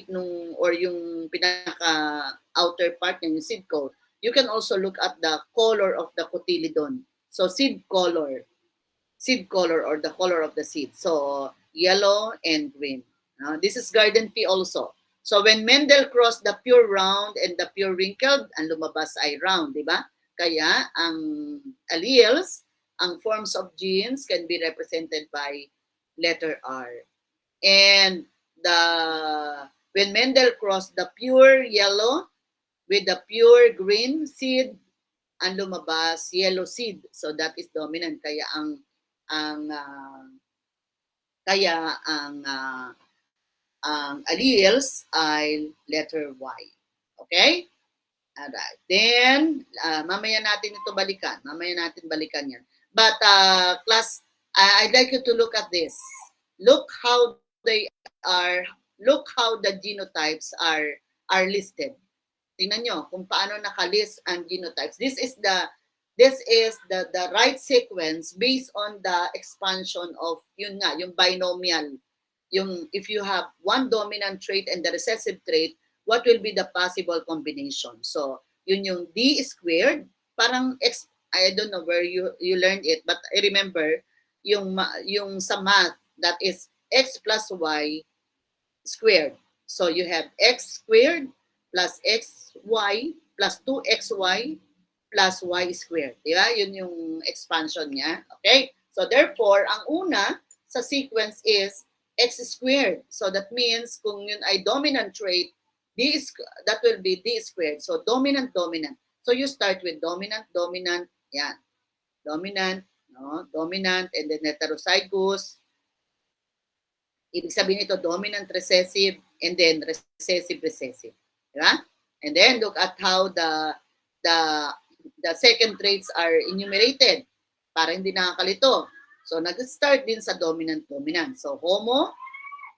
nung or yung pinaka outer part ng seed coat, you can also look at the color of the cotyledon. So seed color or the color of the seed. So yellow and green. This is garden pea also. So when Mendel crossed the pure round and the pure wrinkled, ang lumabas ay round, di ba? Kaya ang alleles, ang forms of genes can be represented by letter R. And when Mendel crossed the pure yellow with the pure green seed, ang lumabas yellow seed. So that is dominant. Kaya ang alleles ay letter Y. Okay? Alright. Then, mamaya natin ito balikan. Mamaya natin balikan yan. But, class, I'd like you to look at this. Look how they are, look how the genotypes are listed. Tingnan nyo kung paano nakalist ang genotypes. This is the right sequence based on the expansion of, yun nga, yung binomial. Yung, if you have one dominant trait and the recessive trait, what will be the possible combination? So, yun yung D squared, parang X, I don't know where you learned it, but I remember yung sa math, that is X plus Y squared. So, you have X squared plus XY plus 2XY plus Y squared. Diba? Yun yung expansion niya. Okay? So, therefore, ang una sa sequence is X squared. So, that means kung yun ay dominant trait, that will be D squared. So, dominant, dominant. So, you start with dominant, dominant. Yan. Dominant, no? Dominant, and then heterozygous. Ibig sabihin ito, dominant, recessive, and then recessive, recessive. Diba? And then, look at how the second traits are enumerated para hindi nakakalito. So, nag-start din sa dominant, dominant. So, homo,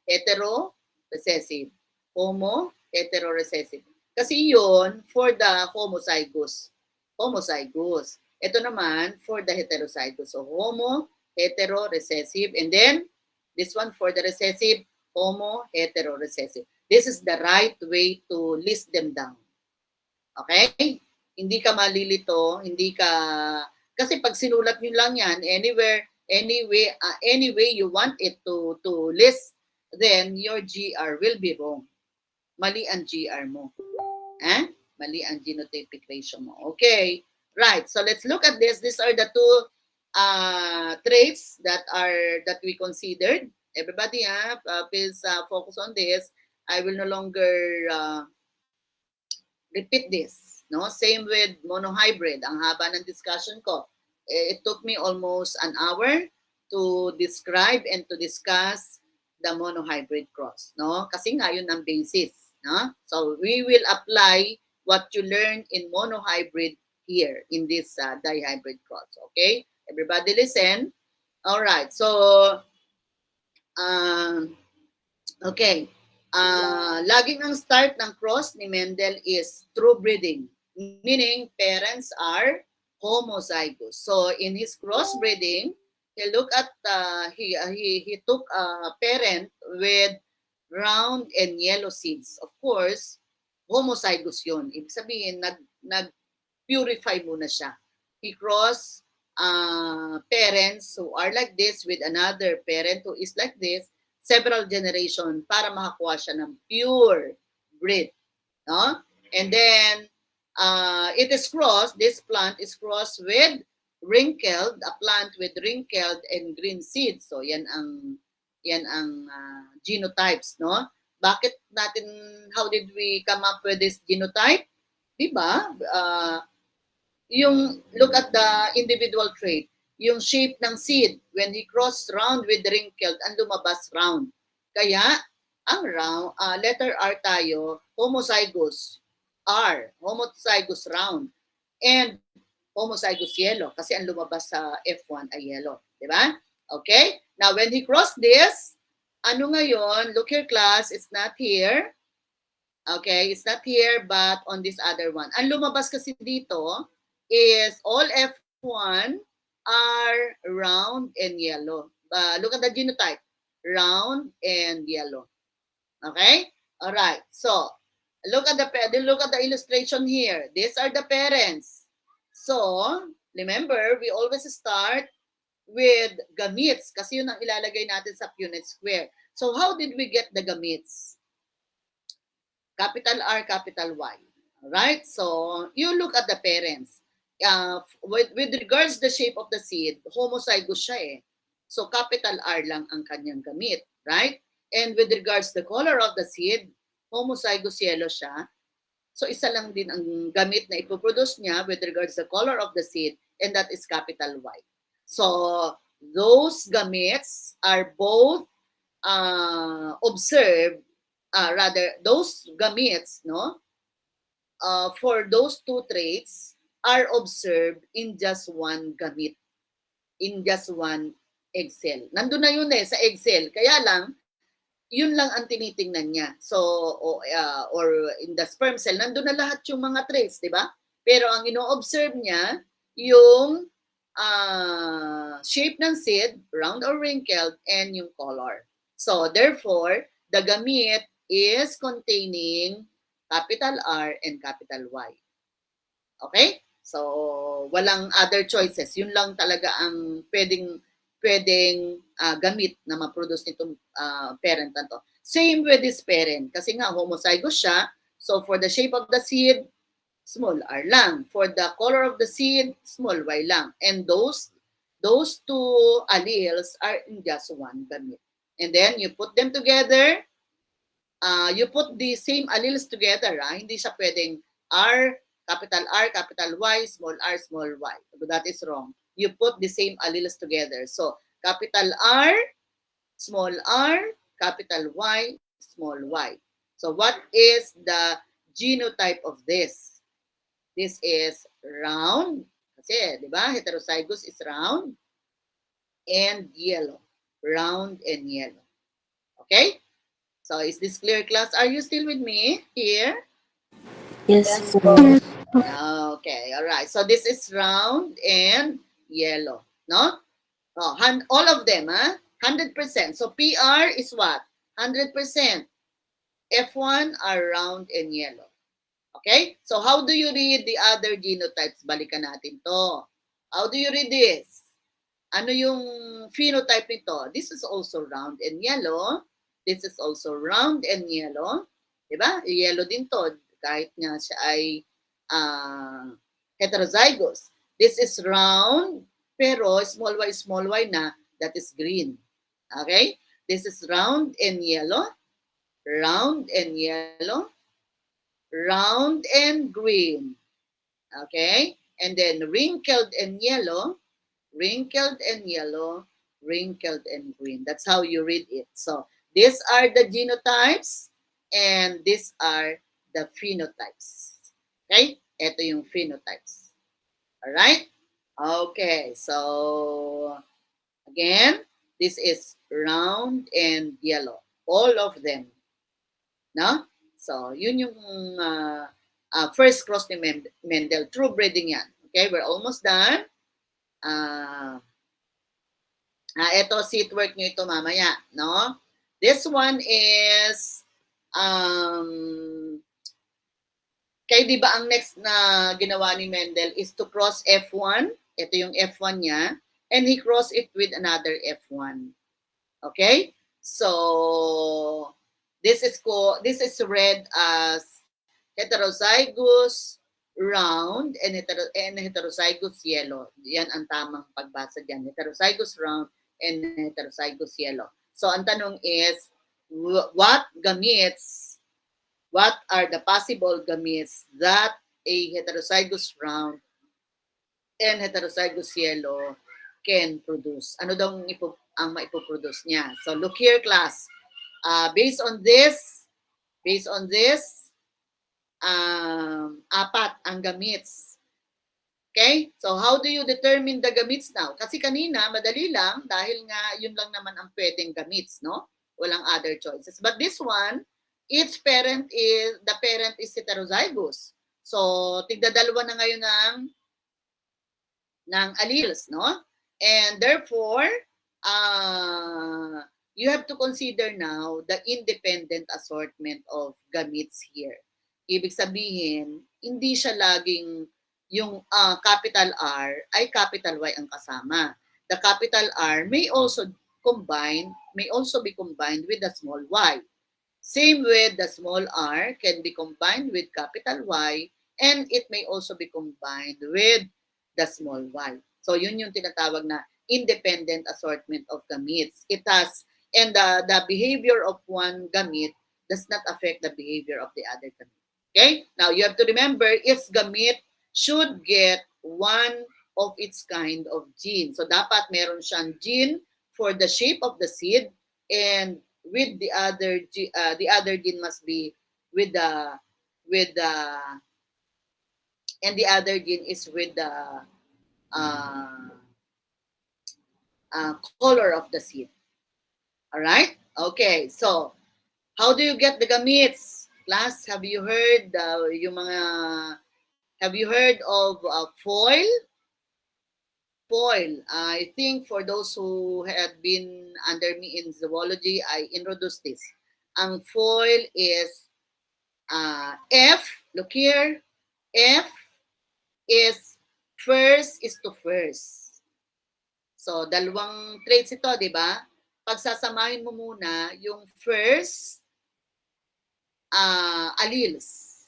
hetero, recessive. Homo, hetero, recessive. Kasi yun for the homozygous. Homozygous. Ito naman for the heterozygous. So, homo, hetero, recessive. And then, this one for the recessive, homo, hetero, recessive. This is the right way to list them down. Okay? Hindi ka malilito, hindi ka... Kasi pag sinulat nyo lang yan, any way you want it to list, then your GR will be wrong. Mali ang GR mo. Mali ang genotypic ratio mo. Okay. Right. So let's look at this. These are the two traits that we considered. Everybody, please focus on this. I will no longer repeat this. No, same with monohybrid. Ang haba ng discussion ko. It took me almost an hour to describe and to discuss the monohybrid cross. No, kasi nga yun ang basis. No, so we will apply what you learned in monohybrid here in this dihybrid cross. Okay, everybody listen. All right. So, okay. Laging ang start ng cross ni Mendel is true breeding. Meaning, parents are homozygous. So, in his crossbreeding, he look at he took a parent with round and yellow seeds. Of course, homozygous yun. Ibig sabihin, nag-purify muna siya. He crossed parents who are like this with another parent who is like this, several generation para makakuha siya ng pure breed. No? And then, it is crossed, this plant is crossed with wrinkled, a plant with wrinkled and green seeds. So, yan ang genotypes, no? Bakit natin, how did we come up with this genotype? Diba? Yung, look at the individual trait. Yung shape ng seed, when he crossed round with wrinkled, ang lumabas round. Kaya, ang round, letter R tayo, homozygous. R, homozygous round, and homozygous yellow kasi ang lumabas sa F1 ay yellow. Diba? Okay? Now, when he crossed this, ano ngayon? Look here, class. It's not here. Okay? It's not here, but on this other one. Ang lumabas kasi dito is all F1 are round and yellow. Look at the genotype. Round and yellow. Okay? All right. So, look at the illustration here. These are the parents. So, remember, we always start with gametes kasi yun ang ilalagay natin sa Punnett square. So, how did we get the gametes? Capital R, capital Y. Alright? So, you look at the parents. With regards the shape of the seed, homozygous siya eh. So, capital R lang ang kanyang gamete. Right? And with regards the color of the seed, homozygous yellow siya. So, isa lang din ang gamit na ipoproduce niya with regards the color of the seed, and that is capital Y. So, those gametes are both observed, those gametes, no, for those two traits are observed in just one gamit, in just one egg cell. Nandun na yun sa egg cell. Kaya lang, yun lang ang tinitingnan niya. So, or in the sperm cell, nandun na lahat yung mga traits, di ba? Pero ang ino-observe niya, yung shape ng seed, round or wrinkled, and yung color. So, therefore, the gamete is containing capital R and capital Y. Okay? So, walang other choices. Yun lang talaga ang pwedeng gamit na ma-produce nitong parent na to. Same with this parent. Kasi nga, homozygous siya. So, for the shape of the seed, small r lang. For the color of the seed, small y lang. And those two alleles are in just one gamete. And then, you put them together, you put the same alleles together. Hindi siya pwedeng R, capital Y, small y. But that is wrong. You put the same alleles together. So, capital R, capital Y, small y. So, what is the genotype of this? This is round. Kasi, di ba, heterozygous is round and yellow. Round and yellow. Okay? So, is this clear, class? Are you still with me here? Yes, Yes po. po. Okay, all right. So, this is round and yellow. No? Oh, all of them, 100%. So, PR is what? 100%. F1 are round and yellow. Okay? So, how do you read the other genotypes? Balikan natin to. How do you read this? Ano yung phenotype nito? This is also round and yellow. This is also round and yellow. Diba? Yellow din to. Kahit nga siya ay heterozygous. This is round, pero small y na, that is green. Okay? This is round and yellow, round and yellow, round and green. Okay? And then wrinkled and yellow, wrinkled and yellow, wrinkled and green. That's how you read it. So, these are the genotypes and these are the phenotypes. Okay? Ito yung phenotypes. Alright? Okay. So, again, this is round and yellow. All of them. No? So, yun yung first cross ni Mendel. True breeding yan. Okay? We're almost done. Ito, seat work nyo ito mamaya. No? This one is kaya di ba ang next na ginawa ni Mendel is to cross F1. Ito yung F1 niya. And he crossed it with another F1. Okay? So, this is read as heterozygous round and heterozygous yellow. Yan ang tamang pagbasa dyan. Heterozygous round and heterozygous yellow. So, ang tanong is, what are the possible gametes that a heterozygous round and heterozygous yellow can produce? Ano daw ang maipoproduce niya? So, look here, class. Based on this, apat ang gametes. Okay? So, how do you determine the gametes now? Kasi kanina, madali lang dahil nga yun lang naman ang pwedeng gametes, no? Walang other choices. But this one, the parent is heterozygous. So, tigdadalawa na ngayon ng alleles, no? And therefore, you have to consider now the independent assortment of gametes here. Ibig sabihin, hindi siya laging yung capital R ay capital Y ang kasama. The capital R may also be combined with the small y. Same with the small r can be combined with capital Y and it may also be combined with the small y. So yun yung tinatawag na independent assortment of gametes. It has, and the behavior of one gamete does not affect the behavior of the other gamete. Okay? Now you have to remember each gamete should get one of its kind of gene. So dapat meron siyang gene for the shape of the seed, and with the other gene must be with the and the other gene is with the uh, color of the seed. All right? Okay, so how do you get the gametes? Class, have you heard have you heard of foil? Foil. I think for those who had been under me in zoology, I introduced this. Ang foil is F. Look here. F is first is to first. So, dalawang traits ito, di ba? Pagsasamahin mo muna yung first alleles.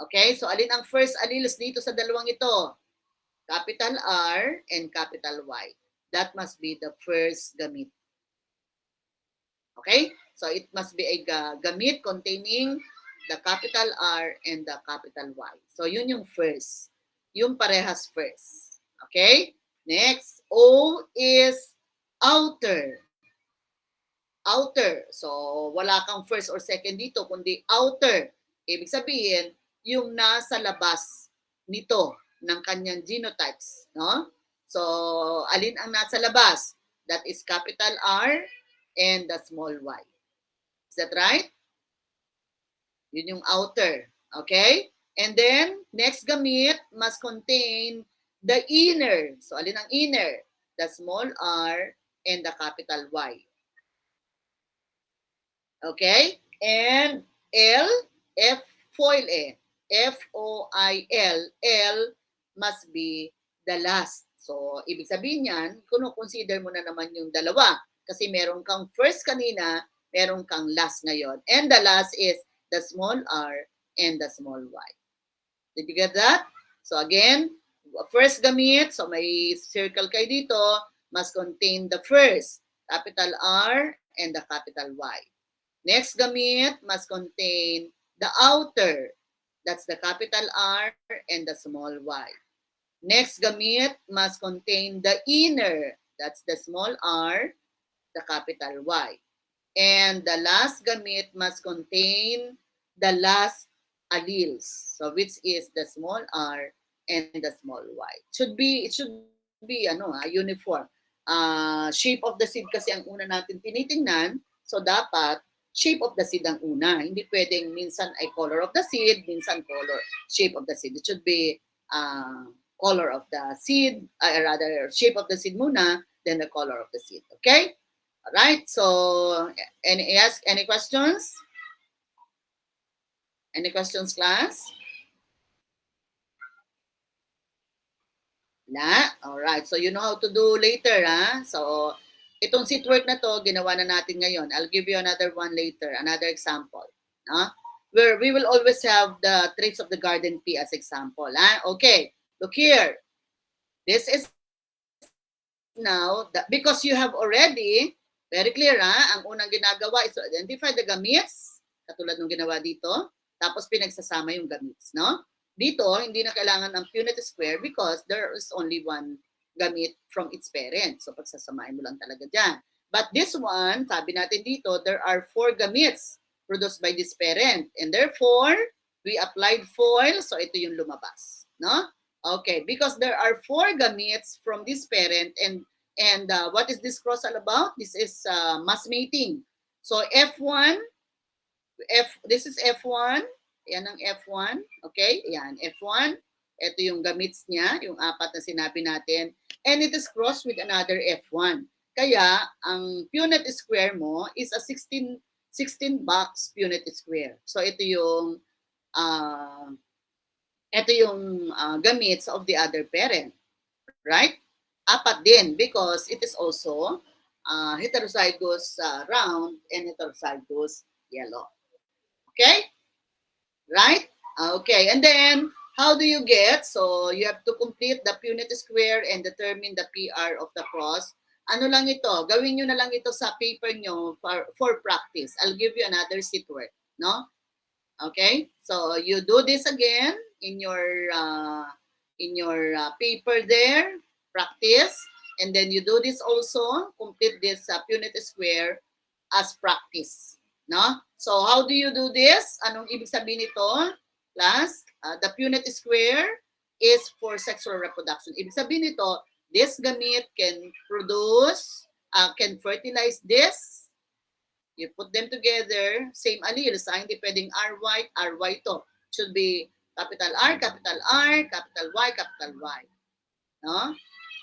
Okay? So, alin ang first alleles dito sa dalawang ito? Capital R and capital Y. That must be the first gamete. Okay? So, it must be a gamete containing the capital R and the capital Y. So, yun yung first. Yung parehas first. Okay? Next, O is outer. Outer. So, wala kang first or second dito, kundi outer. Ibig sabihin, yung nasa labas nito ng kanyang genotypes. No? So, alin ang nasa labas? That is capital R and the small y. Is that right? Yun yung outer. Okay? And then, next gamete must contain the inner. So, alin ang inner? The small r and the capital Y. Okay? And L, F, foil eh. F-O-I-L, L must be the last. So, ibig sabihin yan, consider mo na naman yung dalawa. Kasi meron kang first kanina, meron kang last ngayon. And the last is the small r and the small y. Did you get that? So again, first gamete, so may circle kayo dito, must contain the first, capital R and the capital Y. Next gamete must contain the outer, that's the capital R and the small y. Next gamete must contain the inner, that's the small r, the capital Y. And the last gamete must contain the last alleles, so which is the small r and the small y. It should be uniform. Shape of the seed kasi ang una natin tinitingnan, so dapat shape of the seed ang una. Hindi pwedeng minsan ay color of the seed, minsan shape of the seed. It should be color of the seed, rather shape of the seed muna, then the color of the seed. Okay? All right. So, any questions? Any questions, class? Na? Alright. So, you know how to do later, ha? So, itong seat work na to, ginawa na natin ngayon. I'll give you another one later, another example. No? Where we will always have the traits of the garden pea as example. Ha? Okay. Look here. This is now, because you have already, very clear, ha? Ang unang ginagawa is to identify the gametes, katulad ng ginawa dito, tapos pinagsasama yung gametes, no? Dito, hindi na kailangan ng Punnett square because there is only one gamete from its parent. So, pagsasamahin mo lang talaga dyan. But this one, sabi natin dito, there are 4 gametes produced by this parent. And therefore, we applied foil, so ito yung lumabas, no? Okay, because there are 4 gametes from this parent, and what is this cross all about? This is mass mating. So F1, this is F1. Yan ang F1. Okay? Yan, F1. Ito yung gametes niya, yung 4 na sinabi natin. And it is crossed with another F1. Kaya, ang Punnett square mo is a 16 box Punnett square. So ito yung gametes of the other parent. Right? 4 din because it is also heterozygous round and heterozygous yellow. Okay? Right? Okay. And then, how do you get? So, you have to complete the Punnett square and determine the PR of the cross. Ano lang ito? Gawin nyo na lang ito sa paper nyo for practice. I'll give you another sheet work. No? Okay? So, you do this again in your paper there. Practice. And then you do this also. Complete this Punnett square as practice. No? So, how do you do this? Anong ibig sabihin nito? Class, the Punnett square is for sexual reproduction. Ibig sabihin nito, this gamete can produce, can fertilize this. You put them together, same alleles. Hindi pwedeng RY to. Should be capital R, capital R, capital Y, capital Y. No?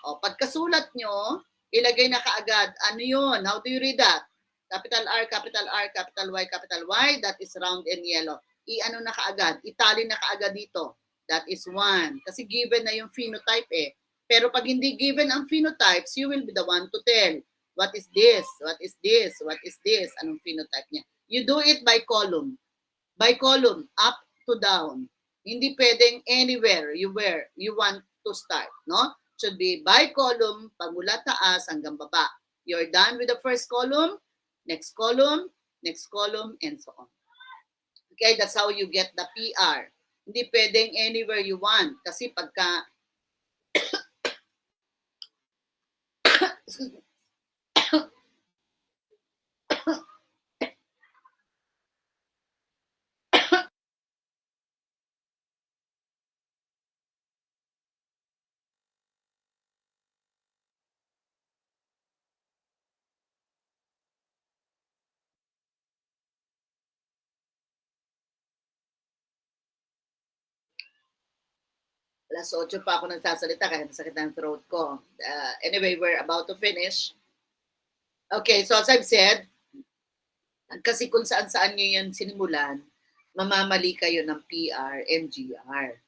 O, pagkasulat nyo, ilagay na kaagad. Ano yun? How do you read that? Capital R, capital R, capital Y, that is round and yellow. I-ano na kaagad? Itali na kaagad dito. That is 1. Kasi given na yung phenotype eh. Pero pag hindi given ang phenotypes, you will be the one to tell. What is this? What is this? What is this? Anong phenotype niya? You do it by column. By column, up to down. Hindi pwedeng anywhere you want to start, no? Should be by column, pagmula taas hanggang baba. You're done with the first column, next column, and so on. Okay, that's how you get the PR. Hindi pwedeng anywhere you want. Kasi pagka alas 8 pa ako nagsasalita kaya masakit ang throat ko. Anyway, we're about to finish. Okay, so as I've said, kasi kung saan-saan nyo yan sinimulan, mamamali kayo ng PR and GR.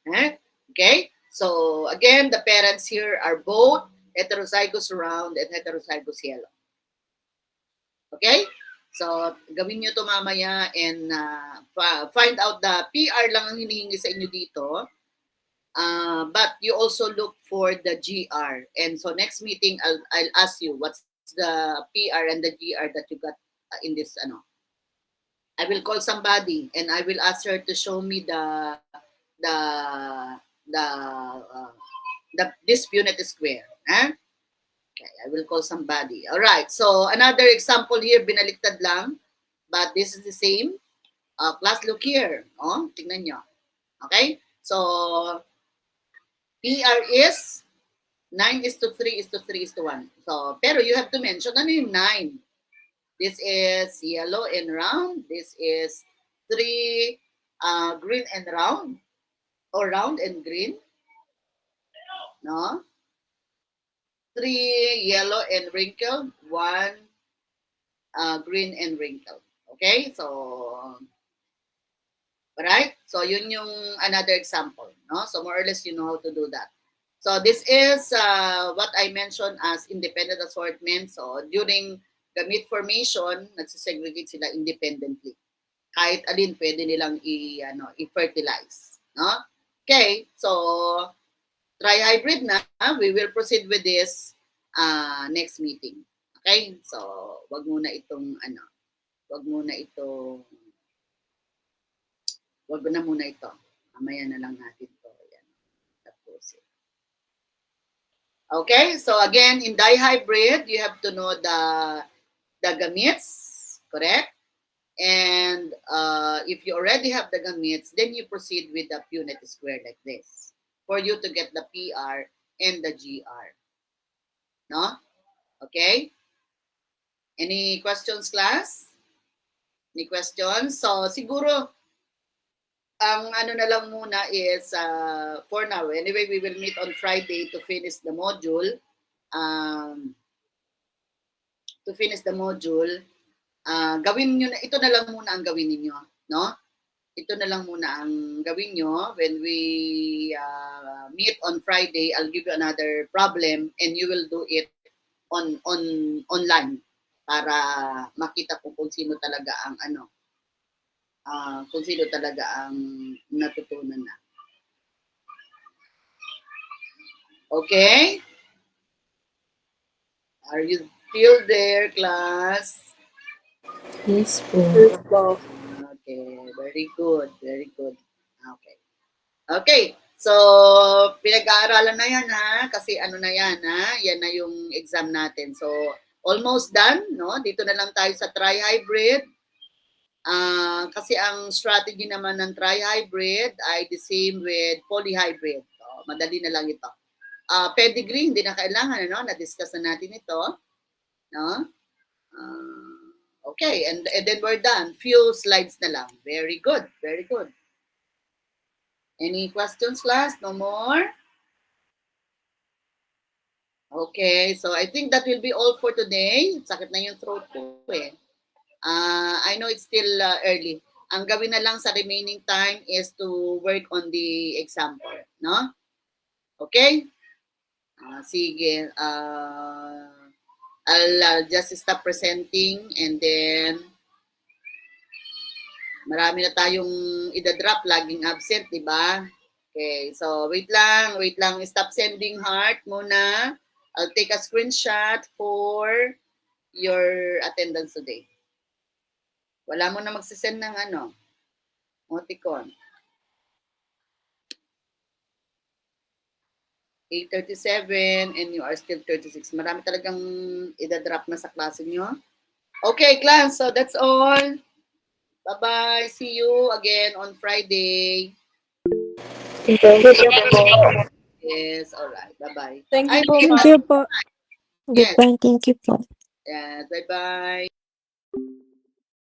Okay? So, again, the parents here are both heterozygous round and heterozygous yellow. Okay? So, gawin nyo ito mamaya and find out the PR lang ang hinihingi sa inyo dito. But you also look for the GR. And so next meeting, I'll ask you what's the PR and the GR that you got in this. I will call somebody and I will ask her to show me this Punnett square. Okay, I will call somebody. All right. So another example here, binaliktad lang, but this is the same. Class, look here. Oh, tingnan nyo. Okay. So PR is 9:3:3:1. So, pero you have to mention ano yung 9. This is yellow and round. This is 3 green and round. Or round and green. No? 3 yellow and wrinkled. 1 green and wrinkled. Okay? So, right? So, yun yung another example. No? So, more or less, you know how to do that. So, this is what I mentioned as independent assortment. So, during gamete formation, nagsisegregate sila independently. Kahit alin, pwede nilang i-fertilize. No? Okay, so, tri-hybrid na. We will proceed with this next meeting. Okay? So, wag muna itong, wag na muna ito. Mamaya na lang natin ito. Ayan. Tapos. Okay, so again, in dihybrid, you have to know the gametes, correct? And if you already have the gametes, then you proceed with the Punnett square like this for you to get the PR and the GR. No? Okay? Any questions, class? Any questions? So, siguro, ang ano na lang muna is, for now, anyway, we will meet on Friday to finish the module. Gawin nyo na, ito na lang muna ang gawin niyo, no? Ito na lang muna ang gawin nyo. When we meet on Friday, I'll give you another problem and you will do it online para makita po kung sino talaga ang kung sino talaga ang natutunan na. Okay? Are you still there, class? Yes po. Okay, very good, very good. Okay. Okay, so pinag-aaralan na yan ha, kasi ano na yan ha, yan na yung exam natin. So, almost done, no? Dito na lang tayo sa tri-hybrid. Kasi ang strategy naman ng tri-hybrid ay the same with polyhybrid. So, madali na lang ito. Pedigree, hindi na kailangan, ano? Na-discuss na natin ito. No? Okay, and then we're done. Few slides na lang. Very good, very good. Any questions, class? No more? Okay, so I think that will be all for today. Sakit na yung throat ko eh. I know it's still early. Ang gawin na lang sa remaining time is to work on the example, no? Okay? Sige. I'll just stop presenting and then marami na tayong ida-drop, laging absent, di ba? Okay, so wait lang. Stop sending heart muna. I'll take a screenshot for your attendance today. Wala mo na magsisend ng ano, emoticon. 8:37 and you are still 36. Marami talagang ida-drop na sa klase nyo. Okay, class. So that's all. Bye-bye. See you again on Friday. Thank you. Yes, all right. Bye-bye. Thank you po, Thank ma'am. you po. Yes. Goodbye. Thank you po. Yes, bye-bye.